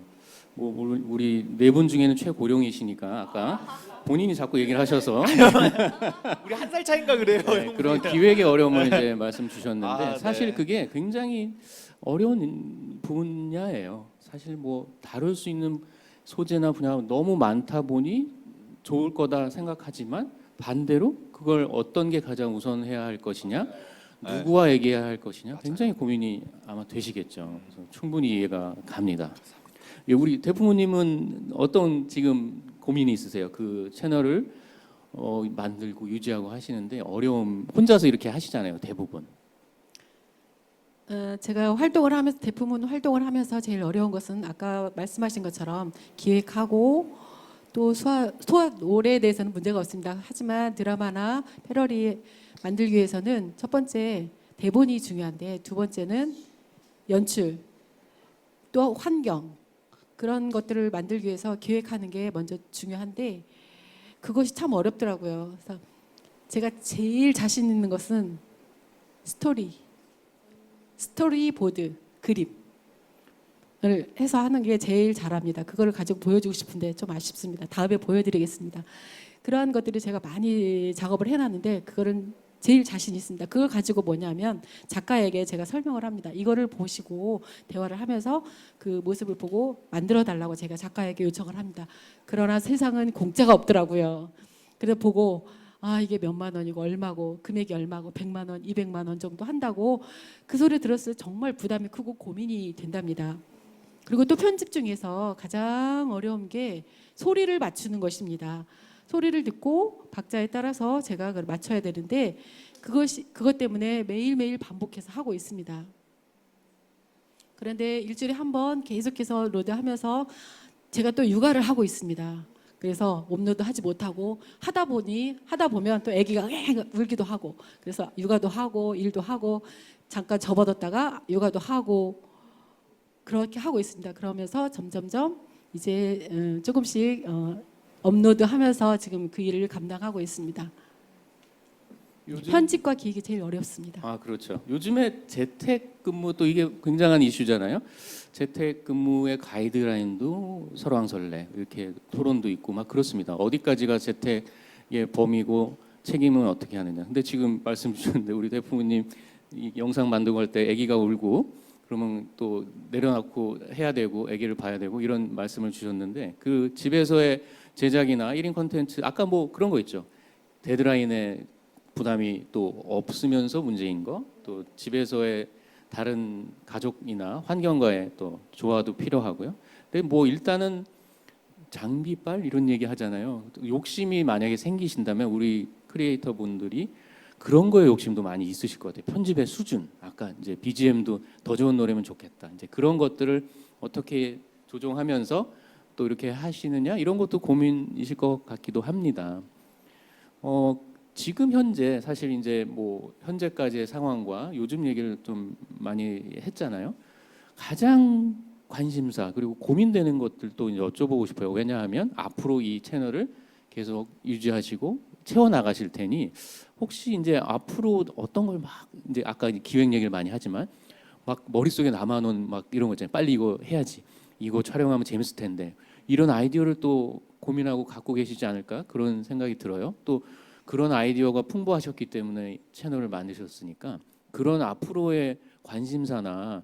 뭐 우리 네 분 중에는 최고령이시니까 아까 본인이 자꾸 얘기를 하셔서 우리 한 살 차인가 그래요. 네, 그런 기획의 어려움을 이제 말씀 주셨는데 아, 사실 네. 그게 굉장히 어려운 분야예요. 사실 뭐 다룰 수 있는 소재나 분야가 너무 많다 보니 좋을 거다 생각하지만 반대로 그걸 어떤 게 가장 우선해야 할 것이냐, 누구와 얘기해야 할 것이냐 굉장히 고민이 아마 되시겠죠. 그래서 충분히 이해가 갑니다. 예, 우리 대부모님은 어떤 지금 고민이 있으세요? 그 채널을 만들고 유지하고 하시는데 어려움, 혼자서 이렇게 하시잖아요, 대부분. 제가 활동을 하면서 대부분 활동을 하면서 제일 어려운 것은 아까 말씀하신 것처럼 기획하고 또 소화 노래에 대해서는 문제가 없습니다. 하지만 드라마나 패러디 만들기 위해서는 첫 번째 대본이 중요한데 두 번째는 연출 또 환경 그런 것들을 만들기 위해서 기획하는 게 먼저 중요한데 그것이 참 어렵더라고요. 그래서 제가 제일 자신 있는 것은 스토리보드 그림을 해서 하는 게 제일 잘합니다. 그거를 가지고 보여주고 싶은데 좀 아쉽습니다. 다음에 보여드리겠습니다. 그러한 것들이 제가 많이 작업을 해놨는데 그거는 제일 자신 있습니다. 그걸 가지고 뭐냐면 작가에게 제가 설명을 합니다. 이거를 보시고 대화를 하면서 그 모습을 보고 만들어 달라고 제가 작가에게 요청을 합니다. 그러나 세상은 공짜가 없더라고요. 그래서 보고 이게 몇만 원이고 얼마고 금액이 얼마고 100만 원, 200만 원 정도 한다고 그 소리 들었을 때 정말 부담이 크고 고민이 된답니다. 그리고 또 편집 중에서 가장 어려운 게 소리를 맞추는 것입니다. 소리를 듣고 박자에 따라서 제가 그걸 맞춰야 되는데 그것 때문에 매일매일 반복해서 하고 있습니다. 그런데 일주일에 한 번 계속해서 로드하면서 제가 또 육아를 하고 있습니다. 그래서 업로드 하지 못하고 하다 보면 또 아기가 울기도 하고 그래서 육아도 하고 일도 하고 잠깐 접어뒀다가 육아도 하고 그렇게 하고 있습니다. 그러면서 점점점 이제 조금씩 업로드하면서 지금 그 일을 감당하고 있습니다. 편집과 기획이 제일 어렵습니다. 아, 그렇죠. 요즘에 재택근무 또 이게 굉장한 이슈잖아요. 재택근무의 가이드라인도 설왕설래 이렇게 토론도 있고 막 그렇습니다. 어디까지가 재택의 범위고 책임은 어떻게 하느냐. 근데 지금 말씀 주셨는데 우리 대표님 이 영상 만들고 할 때 아기가 울고 그러면 또 내려놓고 해야 되고 아기를 봐야 되고 이런 말씀을 주셨는데 그 집에서의 제작이나 1인 콘텐츠 아까 뭐 그런 거 있죠. 데드라인에 부담이 또 없으면서 문제인 거, 또 집에서의 다른 가족이나 환경과의 또 조화도 필요하고요. 근데 뭐 일단은 장비빨 이런 얘기 하잖아요. 욕심이 만약에 생기신다면 우리 크리에이터 분들이 그런 거에 욕심도 많이 있으실 것 같아요. 편집의 수준, 아까 이제 BGM도 더 좋은 노래면 좋겠다. 이제 그런 것들을 어떻게 조정하면서 또 이렇게 하시느냐 이런 것도 고민이실 것 같기도 합니다. 지금 현재 사실 이제 뭐 현재까지의 상황과 요즘 얘기를 좀 많이 했잖아요. 가장 관심사 그리고 고민되는 것들도 이제 여쭤보고 싶어요. 왜냐하면 앞으로 이 채널을 계속 유지하시고 채워 나가실 테니 혹시 이제 앞으로 어떤 걸 막 이제 아까 기획 얘기를 많이 하지만 막 머릿속에 남아놓은 막 이런 거 있잖아요. 빨리 이거 해야지. 이거 촬영하면 재밌을 텐데 이런 아이디어를 또 고민하고 갖고 계시지 않을까 그런 생각이 들어요. 또 그런 아이디어가 풍부하셨기 때문에 채널을 만드셨으니까 그런 앞으로의 관심사나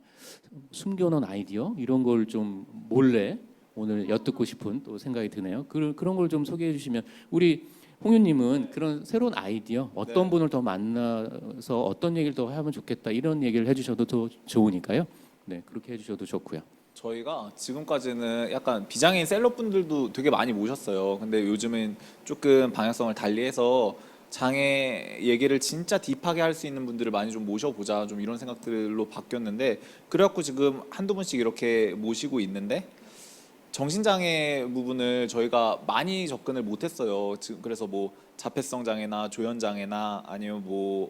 숨겨놓은 아이디어 이런 걸 좀 몰래 오늘 엿듣고 싶은 또 생각이 드네요. 그런 걸 좀 소개해 주시면 우리 홍윤님은 그런 새로운 아이디어 어떤 분을 더 만나서 어떤 얘기를 더 하면 좋겠다 이런 얘기를 해주셔도 더 좋으니까요. 네, 그렇게 해주셔도 좋고요. 저희가 지금까지는 약간 비장애인 셀럽분들도 되게 많이 모셨어요. 근데 요즘은 조금 방향성을 달리해서 장애 얘기를 진짜 딥하게 할 수 있는 분들을 많이 좀 모셔보자, 좀 이런 생각들로 바뀌었는데, 그래갖고 지금 한두 분씩 이렇게 모시고 있는데, 정신장애 부분을 저희가 많이 접근을 못했어요. 그래서 뭐 자폐성 장애나 조현 장애나 아니면 뭐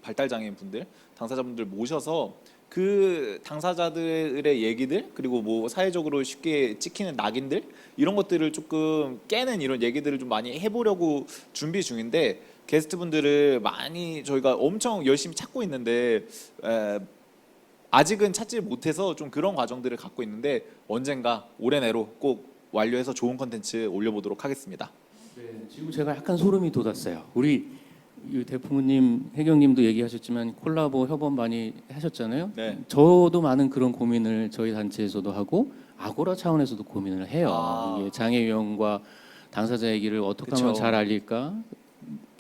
발달 장애인 분들, 당사자분들 모셔서 그 당사자들의 얘기들, 그리고 뭐 사회적으로 쉽게 찍히는 낙인들, 이런 것들을 조금 깨는 이런 얘기들을 좀 많이 해보려고 준비 중인데, 게스트분들을 많이 저희가 엄청 열심히 찾고 있는데 아직은 찾지 못해서 좀 그런 과정들을 갖고 있는데, 언젠가 올해 내로 꼭 완료해서 좋은 컨텐츠 올려보도록 하겠습니다. 네, 지금 제가 약간 소름이 돋았어요. 우리 이 대표님, 혜경님도 얘기하셨지만 콜라보 협업 많이 하셨잖아요. 네. 저도 많은 그런 고민을 저희 단체에서도 하고 아고라 차원에서도 고민을 해요. 아. 이게 장애 유형과 당사자 얘기를 어떻게 하면 그쵸. 잘 알릴까?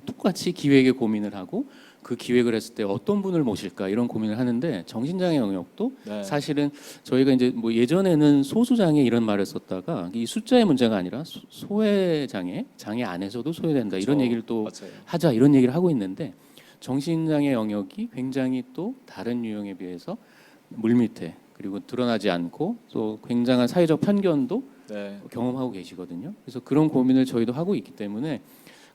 똑같이 기획에 고민을 하고 그 기획을 했을 때 어떤 분을 모실까 이런 고민을 하는데, 정신장애 영역도 네. 사실은 저희가 이제 뭐 예전에는 소수장애 이런 말을 썼다가 이 숫자의 문제가 아니라 소외장애, 장애 안에서도 소외된다 이런 그쵸. 얘기를 또 맞아요. 하자 이런 얘기를 하고 있는데, 정신장애 영역이 굉장히 또 다른 유형에 비해서 물밑에 그리고 드러나지 않고 또 굉장한 사회적 편견도 네. 경험하고 계시거든요. 그래서 그런 고민을 저희도 하고 있기 때문에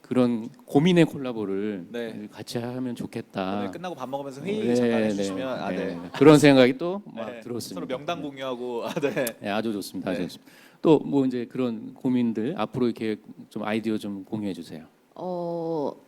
그런 고민의 콜라보를 네. 같이 하면 좋겠다. 오늘 끝나고 밥 먹으면서 회의 네, 잠깐 네, 해주시면 네. 그런 생각이 또 막 네. 들었습니다. 서로 명단 공유하고 네. 네, 아주 좋습니다. 아주 네. 좋습니다. 또 뭐 이제 그런 고민들 앞으로의 계획 좀 아이디어 좀 공유해 주세요.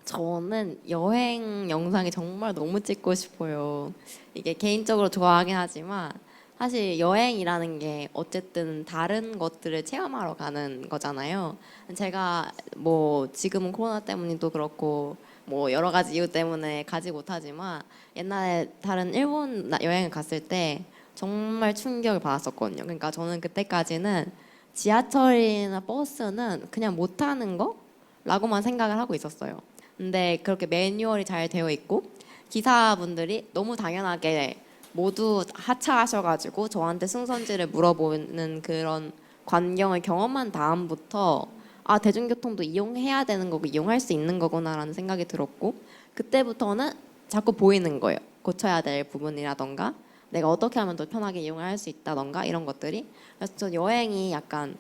저는 여행 영상이 정말 너무 찍고 싶어요. 이게 개인적으로 좋아하긴 하지만 사실 여행이라는 게 어쨌든 다른 것들을 체험하러 가는 거잖아요. 제가 뭐 지금은 코로나 때문이도 그렇고 뭐 여러 가지 이유 때문에 가지 못하지만 옛날에 다른 일본 여행을 갔을 때 정말 충격을 받았었거든요. 그러니까 저는 그때까지는 지하철이나 버스는 그냥 못 타는 거라고만 생각을 하고 있었어요. 근데 그렇게 매뉴얼이 잘 되어 있고 기사분들이 너무 당연하게 모두 하차하셔가지고 저한테 승선지를 물어보는 그런 광경을 경험한 다음부터 아, 대중교통도 이용해야 되는 거고 이용할 수 있는 거구나라는 생각이 들었고, 그때부터는 자꾸 보이는 거예요. 고쳐야 될 부분이라던가 내가 어떻게 하면 더 편하게 이용을 할 수 있다던가 이런 것들이. 그래서 저 여행이 약간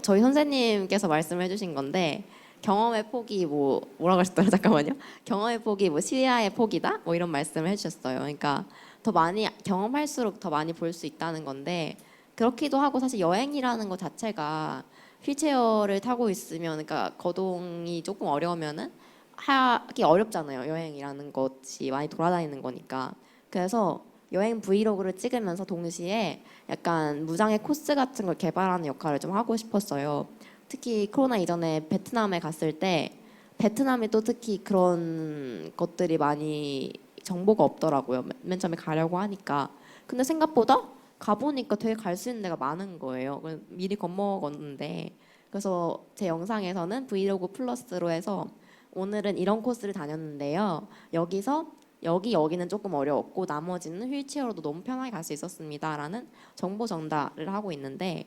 저희 선생님께서 말씀해 주신 건데, 경험의 폭이 뭐라고 하셨더라, 잠깐만요. 경험의 폭이 시야의 폭이다 뭐 이런 말씀을 해주셨어요. 그러니까 더 많이 경험할수록 더 많이 볼 수 있다는 건데, 그렇기도 하고 사실 여행이라는 것 자체가 휠체어를 타고 있으면, 그러니까 거동이 조금 어려우면은 하기 어렵잖아요. 여행이라는 것이 많이 돌아다니는 거니까. 그래서 여행 브이로그를 찍으면서 동시에 약간 무장애 코스 같은 걸 개발하는 역할을 좀 하고 싶었어요. 특히 코로나 이전에 베트남에 갔을 때 베트남이 또 특히 그런 것들이 많이 정보가 없더라고요. 맨 처음에 가려고 하니까. 근데 생각보다 가보니까 되게 갈 수 있는 데가 많은 거예요. 미리 겁먹었는데. 그래서 제 영상에서는 브이로그 플러스로 해서 오늘은 이런 코스를 다녔는데요. 여기는 조금 어려웠고 나머지는 휠체어로도 너무 편하게 갈 수 있었습니다라는 정보 전달을 하고 있는데,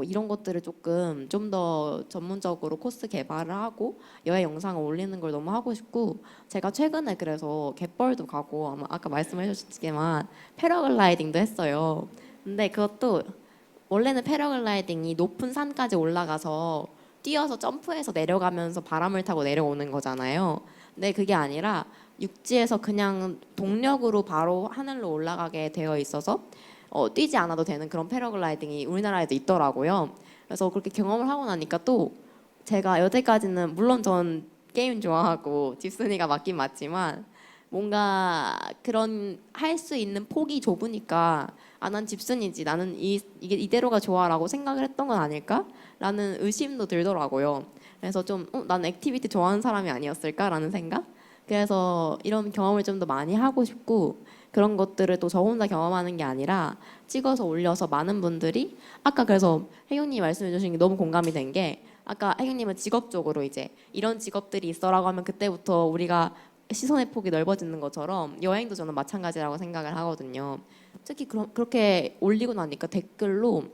이런 것들을 좀 더 전문적으로 코스 개발을 하고 여행 영상을 올리는 걸 너무 하고 싶고, 제가 최근에 그래서 갯벌도 가고 아까 말씀해 주셨지만 패러글라이딩도 했어요. 근데 그것도 원래는 패러글라이딩이 높은 산까지 올라가서 뛰어서 점프해서 내려가면서 바람을 타고 내려오는 거잖아요. 근데 그게 아니라 육지에서 그냥 동력으로 바로 하늘로 올라가게 되어 있어서 뛰지 않아도 되는 그런 패러글라이딩이 우리나라에도 있더라고요. 그래서 그렇게 경험을 하고 나니까 또 제가 여태까지는 물론 전 게임 좋아하고 집순이가 맞긴 맞지만 뭔가 그런 할 수 있는 폭이 좁으니까 난 집순이지, 나는 이게 이대로가 좋아라고 생각을 했던 건 아닐까라는 의심도 들더라고요. 그래서 난 액티비티 좋아하는 사람이 아니었을까라는 생각? 그래서 이런 경험을 좀 더 많이 하고 싶고, 그런 것들을 또 저 혼자 경험하는 게 아니라 찍어서 올려서 많은 분들이, 아까 그래서 혜경님이 말씀해 주신 게 너무 공감이 된 게, 아까 혜경님은 직업적으로 이제 이런 직업들이 있어라고 하면 그때부터 우리가 시선의 폭이 넓어지는 것처럼 여행도 저는 마찬가지라고 생각을 하거든요. 특히 그렇게 올리고 나니까 댓글로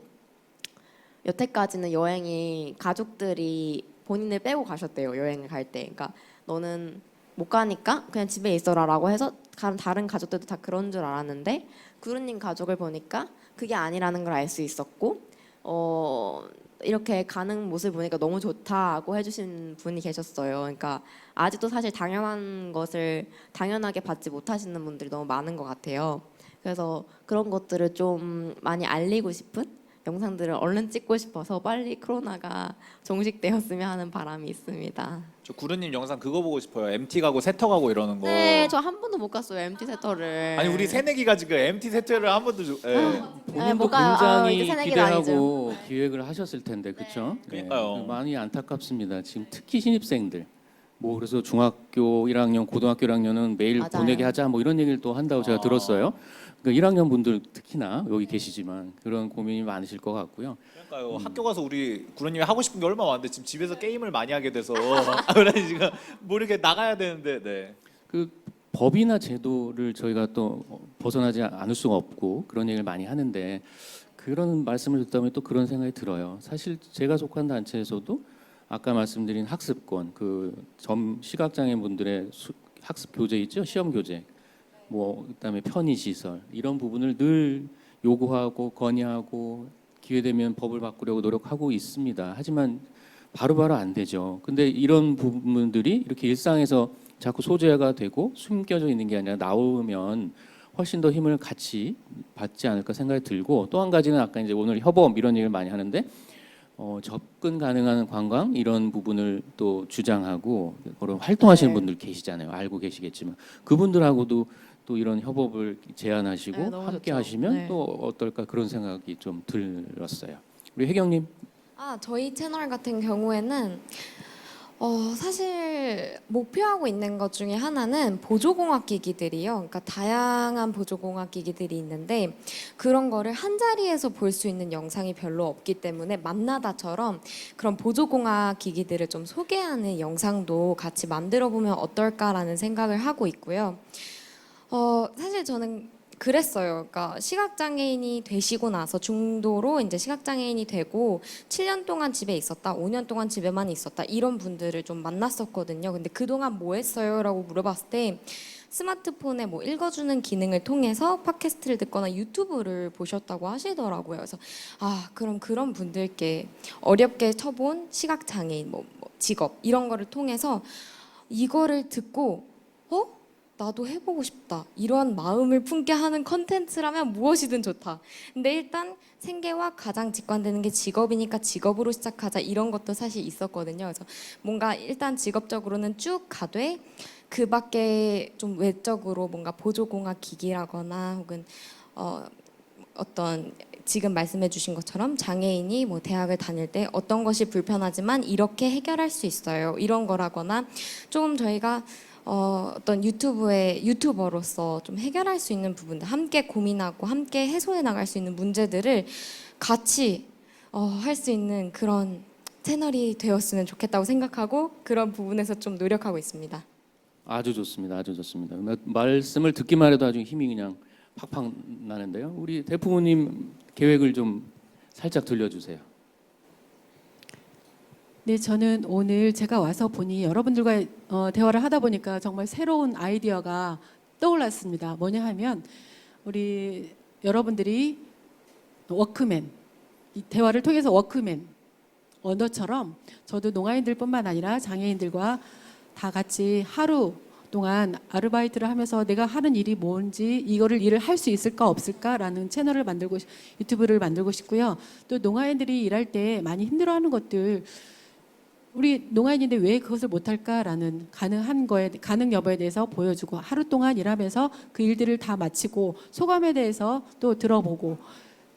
여태까지는 여행이 가족들이 본인을 빼고 가셨대요. 여행을 갈 때. 그러니까 너는 못 가니까 그냥 집에 있어라라고 해서 다른 가족들도 다 그런 줄 알았는데 구루님 가족을 보니까 그게 아니라는 걸 알 수 있었고 이렇게 가는 모습을 보니까 너무 좋다고 해주신 분이 계셨어요. 그러니까 아직도 사실 당연한 것을 당연하게 받지 못하시는 분들이 너무 많은 것 같아요. 그래서 그런 것들을 좀 많이 알리고 싶은 영상들을 얼른 찍고 싶어서 빨리 코로나가 종식되었으면 하는 바람이 있습니다. 저 구르님 영상 그거 보고 싶어요. MT 가고 세터 가고 이러는 거. 네, 저 한 번도 못 갔어요. MT 세터를. 아니 우리 새내기가 지금 MT 세터를 한 번도 예. 본인도 못 가요. 굉장히 이제 새내기는 기대하고 기획을 하셨을 텐데 그렇죠? 그러니까요. 많이 안타깝습니다. 지금 특히 신입생들 뭐 그래서 중학교 1학년, 고등학교 1학년은 매일 맞아요. 보내게 하자 뭐 이런 얘기를 또 한다고 제가 들었어요. 그러니까 1학년 분들 특히나 여기 계시지만 그런 고민이 많으실 것 같고요. 그러니까요. 학교 가서 우리 구르님이 하고 싶은 게 얼마나 많은데 지금 집에서 게임을 많이 하게 돼서 그래 지금 뭐 이렇게 나가야 되는데 네. 그 법이나 제도를 저희가 또 벗어나지 않을 수가 없고 그런 얘기를 많이 하는데 그런 말씀을 듣다 보면 또 그런 생각이 들어요. 사실 제가 속한 단체에서도 아까 말씀드린 학습권, 그 시각장애인 분들의 학습 교재 있죠, 시험 교재, 뭐 그다음에 편의 시설 이런 부분을 늘 요구하고 건의하고 기회 되면 법을 바꾸려고 노력하고 있습니다. 하지만 바로바로 안 되죠. 근데 이런 부분들이 이렇게 일상에서 자꾸 소재가 되고 숨겨져 있는 게 아니라 나오면 훨씬 더 힘을 같이 받지 않을까 생각이 들고 또 한 가지는 아까 이제 오늘 협업 이런 얘기를 많이 하는데 접근 가능한 관광 이런 부분을 또 주장하고 그런 활동하시는 네. 분들 계시잖아요. 알고 계시겠지만 그분들하고도 또 이런 협업을 제안하시고 네, 너무 함께 좋죠. 하시면 네. 또 어떨까 그런 생각이 좀 들었어요. 우리 혜경님. 저희 채널 같은 경우에는 사실 목표하고 있는 것 중에 하나는 보조공학 기기들이요. 그러니까 다양한 보조공학 기기들이 있는데 그런 거를 한 자리에서 볼 수 있는 영상이 별로 없기 때문에 만나다처럼 그런 보조공학 기기들을 좀 소개하는 영상도 같이 만들어 보면 어떨까라는 생각을 하고 있고요. 사실 저는 그랬어요. 그러니까 시각장애인이 되시고 나서 중도로 이제 시각장애인이 되고 7년 동안 집에 있었다, 5년 동안 집에만 있었다 이런 분들을 좀 만났었거든요. 근데 그동안 뭐 했어요? 라고 물어봤을 때 스마트폰에 뭐 읽어주는 기능을 통해서 팟캐스트를 듣거나 유튜브를 보셨다고 하시더라고요. 그래서 그럼 그런 분들께 어렵게 쳐본 시각장애인 뭐 직업 이런 거를 통해서 이거를 듣고 나도 해보고 싶다 이런 마음을 품게 하는 컨텐츠라면 무엇이든 좋다. 근데 일단 생계와 가장 직관되는 게 직업이니까 직업으로 시작하자 이런 것도 사실 있었거든요. 그래서 뭔가 일단 직업적으로는 쭉 가되 그 밖에 좀 외적으로 뭔가 보조공학 기기라거나 혹은 어떤 지금 말씀해 주신 것처럼 장애인이 뭐 대학을 다닐 때 어떤 것이 불편하지만 이렇게 해결할 수 있어요 이런 거라거나 조금 저희가 어떤 유튜버로서 좀 해결할 수 있는 부분들, 함께 고민하고 함께 해소해 나갈 수 있는 문제들을 같이 할 수 있는 그런 채널이 되었으면 좋겠다고 생각하고 그런 부분에서 좀 노력하고 있습니다. 아주 좋습니다. 아주 좋습니다. 말씀을 듣기만 해도 아주 힘이 그냥 팍팍 나는데요. 우리 대표님 계획을 좀 살짝 들려주세요. 네, 저는 오늘 제가 와서 보니 여러분들과 대화를 하다 보니까 정말 새로운 아이디어가 떠올랐습니다. 뭐냐 하면 우리 여러분들이 워크맨, 이 대화를 통해서 워크맨 언어처럼 저도 농아인들뿐만 아니라 장애인들과 다 같이 하루 동안 아르바이트를 하면서 내가 하는 일이 뭔지 이거를 일을 할 수 있을까 없을까라는 채널을 만들고 유튜브를 만들고 싶고요. 또 농아인들이 일할 때 많이 힘들어하는 것들 우리 농아인인데 왜 그것을 못할까라는 가능 여부에 대해서 보여주고 하루 동안 일하면서 그 일들을 다 마치고 소감에 대해서 또 들어보고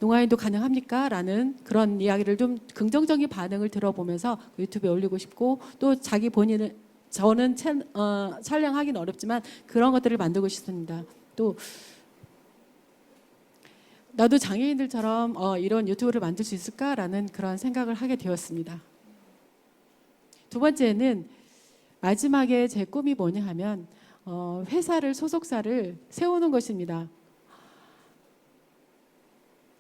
농아인도 가능합니까? 라는 그런 이야기를 좀 긍정적인 반응을 들어보면서 유튜브에 올리고 싶고 또 자기 본인을 저는 촬영하기는 어렵지만 그런 것들을 만들고 싶습니다. 또 나도 장애인들처럼 이런 유튜브를 만들 수 있을까라는 그런 생각을 하게 되었습니다. 두 번째는 마지막에 제 꿈이 뭐냐 하면 소속사를 세우는 것입니다.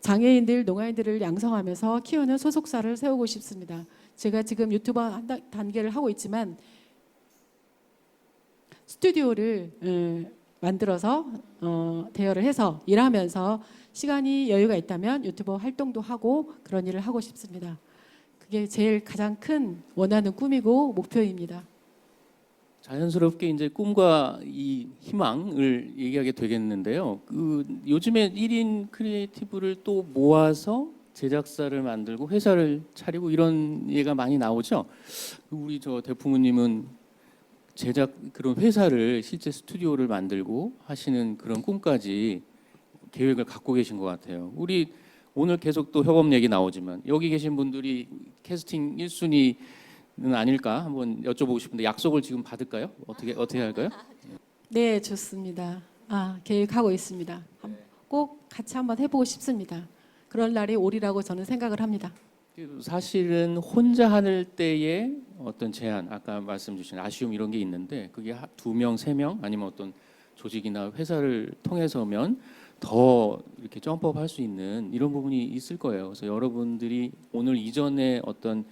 장애인들, 농아인들을 양성하면서 키우는 소속사를 세우고 싶습니다. 제가 지금 유튜버 단계를 하고 있지만 스튜디오를 만들어서 대여를 해서 일하면서 시간이 여유가 있다면 유튜버 활동도 하고 그런 일을 하고 싶습니다. 그게 제일 가장 큰 원하는 꿈이고 목표입니다. 자연스럽게 이제 꿈과 이 희망을 얘기하게 되겠는데요. 요즘에 1인 크리에이티브를 또 모아서 제작사를 만들고 회사를 차리고 이런 얘기가 많이 나오죠. 우리 저 대풍우님은 제작 그런 회사를 실제 스튜디오를 만들고 하시는 그런 꿈까지 계획을 갖고 계신 것 같아요. 우리 오늘 계속 또 협업 얘기 나오지만 여기 계신 분들이 캐스팅 1순위는 아닐까 한번 여쭤보고 싶은데 약속을 지금 받을까요? 어떻게 할까요? 네, 좋습니다. 계획하고 있습니다. 꼭 같이 한번 해보고 싶습니다. 그런 날이 오리라고 저는 생각을 합니다. 사실은 혼자 할 때의 어떤 제한, 아까 말씀 주신 아쉬움 이런 게 있는데 그게 2명, 3명 아니면 어떤 조직이나 회사를 통해서면 더 이렇게 점프업 할 수 있는 이런 부분이 있을 거예요. 그래서 여러분들이 오늘 이전에 어떤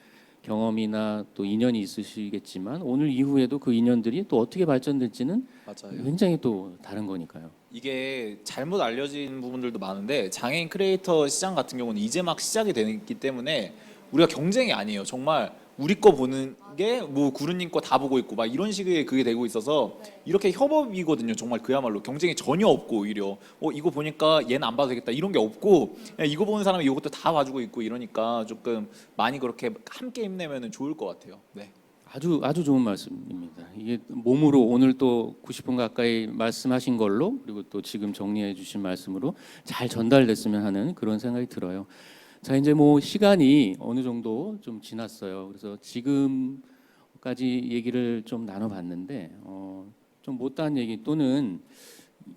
경험이나 또 인연이 있으시겠지만 오늘 이후에도 그 인연들이 또 어떻게 발전될지는 맞아요. 굉장히 또 다른 거니까요. 이게 잘못 알려진 부분들도 많은데 장애인 크리에이터 시장 같은 경우는 이제 막 시작이 되기 때문에 우리가 경쟁이 아니에요. 정말 우리 거 보는 게 뭐 구루님 거 다 보고 있고 막 이런 식의 그게 되고 있어서 이렇게 협업이거든요. 정말 그야말로 경쟁이 전혀 없고 오히려 이거 보니까 얘는 안 봐도 되겠다 이런 게 없고 그냥 이거 보는 사람이 이것도 다 봐주고 있고 이러니까 조금 많이 그렇게 함께 힘내면은 좋을 것 같아요. 네. 아주 좋은 말씀입니다. 이게 몸으로 오늘 또 90분 가까이 말씀하신 걸로 그리고 또 지금 정리해 주신 말씀으로 잘 전달됐으면 하는 그런 생각이 들어요. 자, 이제 뭐 시간이 어느 정도 좀 지났어요. 그래서 지금까지 얘기를 좀 나눠봤는데 좀 못다한 얘기 또는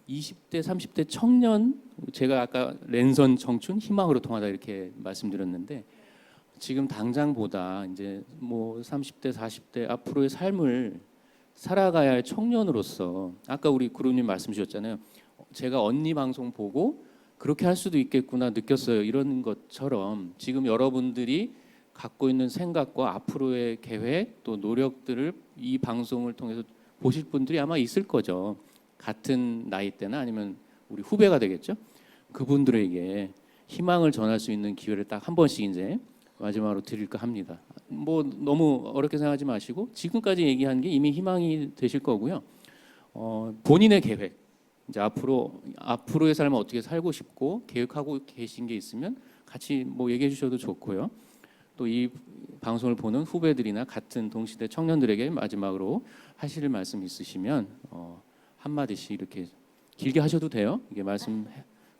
20대, 30대 청년 제가 아까 랜선 청춘 희망으로 통하다 이렇게 말씀드렸는데 지금 당장보다 이제 뭐 30대, 40대 앞으로의 삶을 살아가야 할 청년으로서 아까 우리 구루님 말씀 주셨잖아요. 제가 언니 방송 보고 그렇게 할 수도 있겠구나 느꼈어요. 이런 것처럼 지금 여러분들이 갖고 있는 생각과 앞으로의 계획 또 노력들을 이 방송을 통해서 보실 분들이 아마 있을 거죠. 같은 나이대나 아니면 우리 후배가 되겠죠. 그분들에게 희망을 전할 수 있는 기회를 딱 한 번씩 이제 마지막으로 드릴까 합니다. 뭐 너무 어렵게 생각하지 마시고 지금까지 얘기한 게 이미 희망이 되실 거고요. 본인의 계획 이제 앞으로의 삶을 어떻게 살고 싶고 계획하고 계신 게 있으면 같이 뭐 얘기해 주셔도 좋고요. 또 이 방송을 보는 후배들이나 같은 동시대 청년들에게 마지막으로 하실 말씀 있으시면 한 마디씩 이렇게 길게 하셔도 돼요. 이게 말씀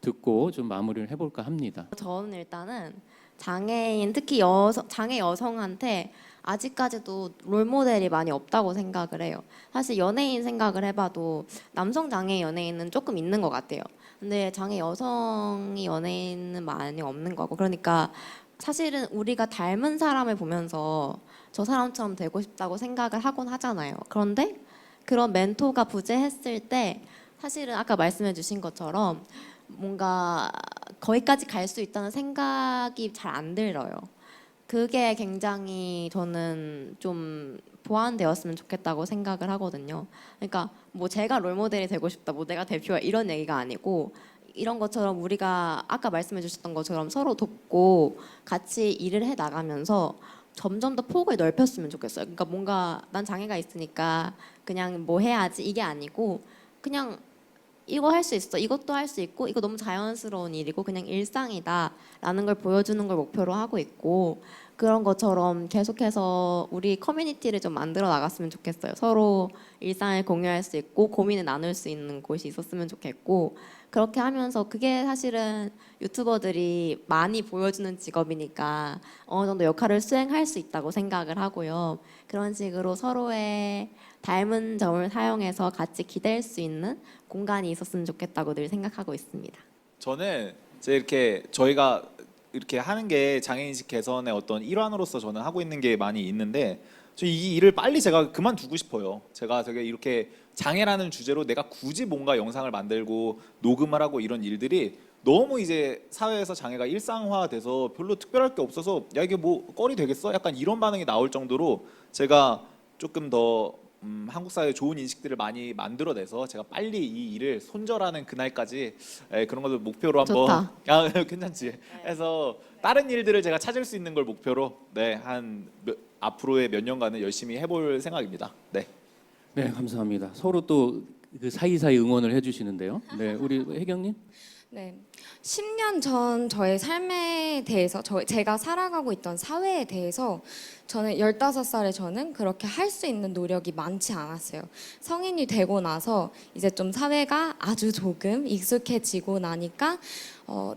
듣고 좀 마무리를 해볼까 합니다. 저는 일단은 장애인 특히 장애 여성한테 아직까지도 롤모델이 많이 없다고 생각을 해요. 사실 연예인 생각을 해봐도 남성 장애 연예인은 조금 있는 것 같아요. 근데 장애 여성이 연예인은 많이 없는 거고 그러니까 사실은 우리가 닮은 사람을 보면서 저 사람처럼 되고 싶다고 생각을 하곤 하잖아요. 그런데 그런 멘토가 부재했을 때 사실은 아까 말씀해 주신 것처럼 뭔가 거기까지 갈 수 있다는 생각이 잘 안 들어요. 그게 굉장히 저는 좀 보완되었으면 좋겠다고 생각을 하거든요. 그러니까 뭐 제가 롤모델이 되고 싶다, 뭐 내가 대표야 이런 얘기가 아니고 이런 것처럼 우리가 아까 말씀해 주셨던 것처럼 서로 돕고 같이 일을 해 나가면서 점점 더 폭을 넓혔으면 좋겠어요. 그러니까 뭔가 난 장애가 있으니까 그냥 뭐 해야지 이게 아니고 그냥 이거 할 수 있어. 이것도 할 수 있고 이거 너무 자연스러운 일이고 그냥 일상이다라는 걸 보여주는 걸 목표로 하고 있고 그런 것처럼 계속해서 우리 커뮤니티를 좀 만들어 나갔으면 좋겠어요. 서로 일상을 공유할 수 있고 고민을 나눌 수 있는 곳이 있었으면 좋겠고 그렇게 하면서 그게 사실은 유튜버들이 많이 보여주는 직업이니까 어느 정도 역할을 수행할 수 있다고 생각을 하고요. 그런 식으로 서로의 닮은 점을 사용해서 같이 기댈 수 있는 공간이 있었으면 좋겠다고 늘 생각하고 있습니다. 저는 이제 이렇게 저희가 이렇게 하는 게 장애인식 개선의 어떤 일환으로서 저는 하고 있는 게 많이 있는데 저 이 일을 빨리 제가 그만두고 싶어요. 제가 되게 이렇게 장애라는 주제로 내가 굳이 뭔가 영상을 만들고 녹음을 하고 이런 일들이 너무 이제 사회에서 장애가 일상화돼서 별로 특별할 게 없어서 야 이게 뭐 껄이 되겠어? 약간 이런 반응이 나올 정도로 제가 조금 더 한국 사회에 좋은 인식들을 많이 만들어내서 제가 빨리 이 일을 손절하는 그날까지 그런 것을 목표로 한번 좋다. 야, 괜찮지? 해서 다른 일들을 제가 찾을 수 있는 걸 목표로 앞으로의 몇 년간은 열심히 해볼 생각입니다. 네. 네, 감사합니다. 서로 또 그 사이사이 응원을 해주시는데요. 네, 우리 혜경님. 네. 10년 전 저의 삶에 대해서 제가 살아가고 있던 사회에 대해서 저는 15살에 저는 그렇게 할 수 있는 노력이 많지 않았어요. 성인이 되고 나서 이제 좀 사회가 아주 조금 익숙해지고 나니까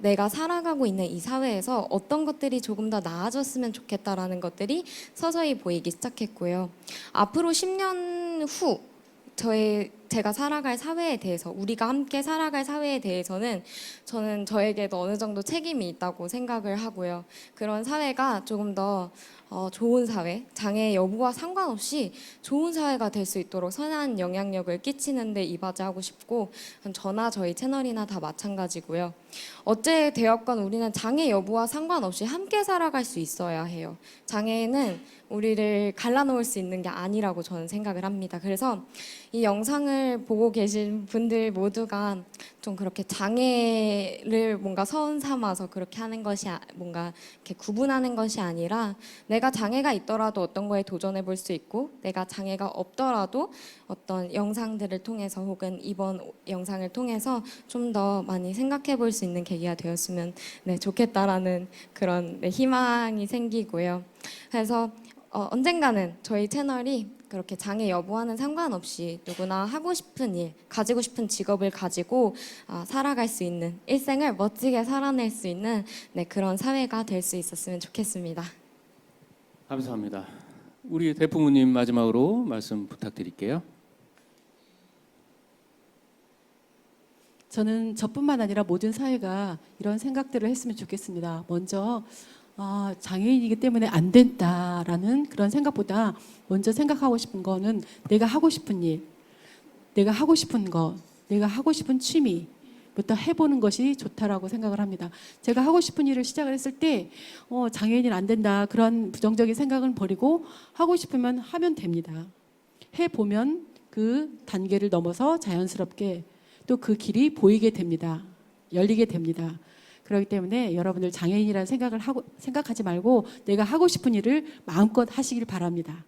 내가 살아가고 있는 이 사회에서 어떤 것들이 조금 더 나아졌으면 좋겠다라는 것들이 서서히 보이기 시작했고요. 앞으로 10년 후 제가 살아갈 사회에 대해서 우리가 함께 살아갈 사회에 대해서는 저는 저에게도 어느 정도 책임이 있다고 생각을 하고요. 그런 사회가 조금 더 좋은 사회, 장애 여부와 상관없이 좋은 사회가 될 수 있도록 선한 영향력을 끼치는 데 이바지하고 싶고 저나 저희 채널이나 다 마찬가지고요. 어째 되었건 우리는 장애 여부와 상관없이 함께 살아갈 수 있어야 해요. 장애는 우리를 갈라놓을 수 있는 게 아니라고 저는 생각을 합니다. 그래서 이 영상을 보고 계신 분들 모두가 좀 그렇게 장애를 뭔가 서운 삼아서 그렇게 하는 것이 뭔가 이렇게 구분하는 것이 아니라 내가 장애가 있더라도 어떤 거에 도전해 볼 수 있고 내가 장애가 없더라도 어떤 영상들을 통해서 혹은 이번 영상을 통해서 좀 더 많이 생각해 볼 수 있는 계기가 되었으면 좋겠다라는 그런 희망이 생기고요. 그래서 언젠가는 저희 채널이 그렇게 장애 여부와는 상관없이 누구나 하고 싶은 일, 가지고 싶은 직업을 가지고 살아갈 수 있는 일생을 멋지게 살아낼 수 있는 그런 사회가 될 수 있었으면 좋겠습니다. 감사합니다. 우리 대부모님 마지막으로 말씀 부탁드릴게요. 저는 저뿐만 아니라 모든 사회가 이런 생각들을 했으면 좋겠습니다. 먼저 장애인이기 때문에 안 된다라는 그런 생각보다 먼저 생각하고 싶은 거는 내가 하고 싶은 일, 내가 하고 싶은 것, 내가 하고 싶은 취미부터 해보는 것이 좋다라고 생각을 합니다. 제가 하고 싶은 일을 시작을 했을 때 장애인은 안 된다 그런 부정적인 생각은 버리고 하고 싶으면 하면 됩니다. 해보면 그 단계를 넘어서 자연스럽게 또 그 길이 보이게 됩니다. 열리게 됩니다. 그렇기 때문에 여러분들 장애인이라는 생각하지 말고 내가 하고 싶은 일을 마음껏 하시길 바랍니다.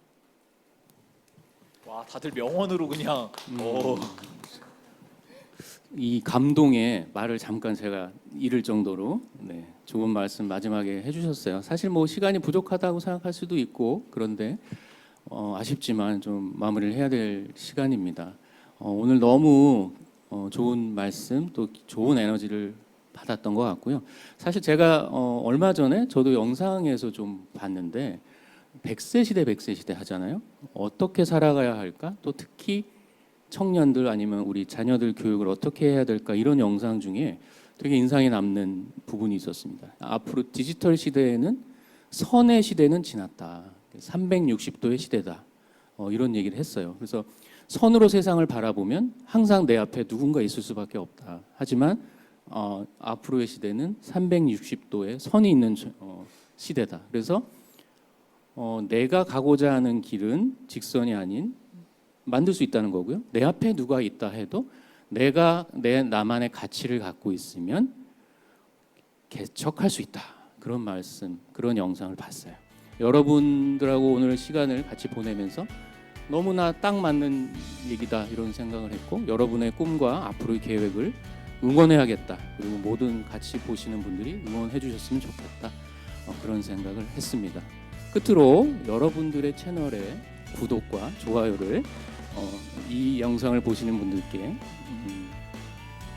와 다들 명언으로 그냥 이 감동의 말을 잠깐 제가 잃을 정도로 좋은 말씀 마지막에 해주셨어요. 사실 뭐 시간이 부족하다고 생각할 수도 있고 그런데 아쉽지만 좀 마무리를 해야 될 시간입니다. 오늘 너무 좋은 말씀 또 좋은 에너지를 받았던 것 같고요. 사실 제가 얼마 전에 저도 영상에서 좀 봤는데 100세 시대 100세 시대 하잖아요. 어떻게 살아가야 할까? 또 특히 청년들 아니면 우리 자녀들 교육을 어떻게 해야 될까? 이런 영상 중에 되게 인상이 남는 부분이 있었습니다. 앞으로 디지털 시대에는 선의 시대는 지났다. 360도의 시대다. 이런 얘기를 했어요. 그래서 선으로 세상을 바라보면 항상 내 앞에 누군가 있을 수밖에 없다. 하지만 앞으로의 시대는 360도의 선이 있는 시대다. 그래서 내가 가고자 하는 길은 직선이 아닌 만들 수 있다는 거고요. 내 앞에 누가 있다 해도 내가 나만의 가치를 갖고 있으면 개척할 수 있다. 그런 말씀, 그런 영상을 봤어요. 여러분들하고 오늘 시간을 같이 보내면서 너무나 딱 맞는 얘기다 이런 생각을 했고 여러분의 꿈과 앞으로의 계획을 응원해야겠다. 그리고 모든 같이 보시는 분들이 응원해 주셨으면 좋겠다. 그런 생각을 했습니다. 끝으로 여러분들의 채널의 구독과 좋아요를 이 영상을 보시는 분들께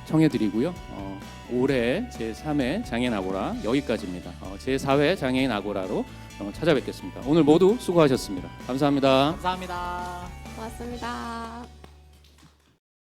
청해드리고요. 올해 제3회 장애인 아고라 여기까지입니다. 제4회 장애인 아고라로 찾아뵙겠습니다. 오늘 모두 수고하셨습니다. 감사합니다. 감사합니다. 고맙습니다.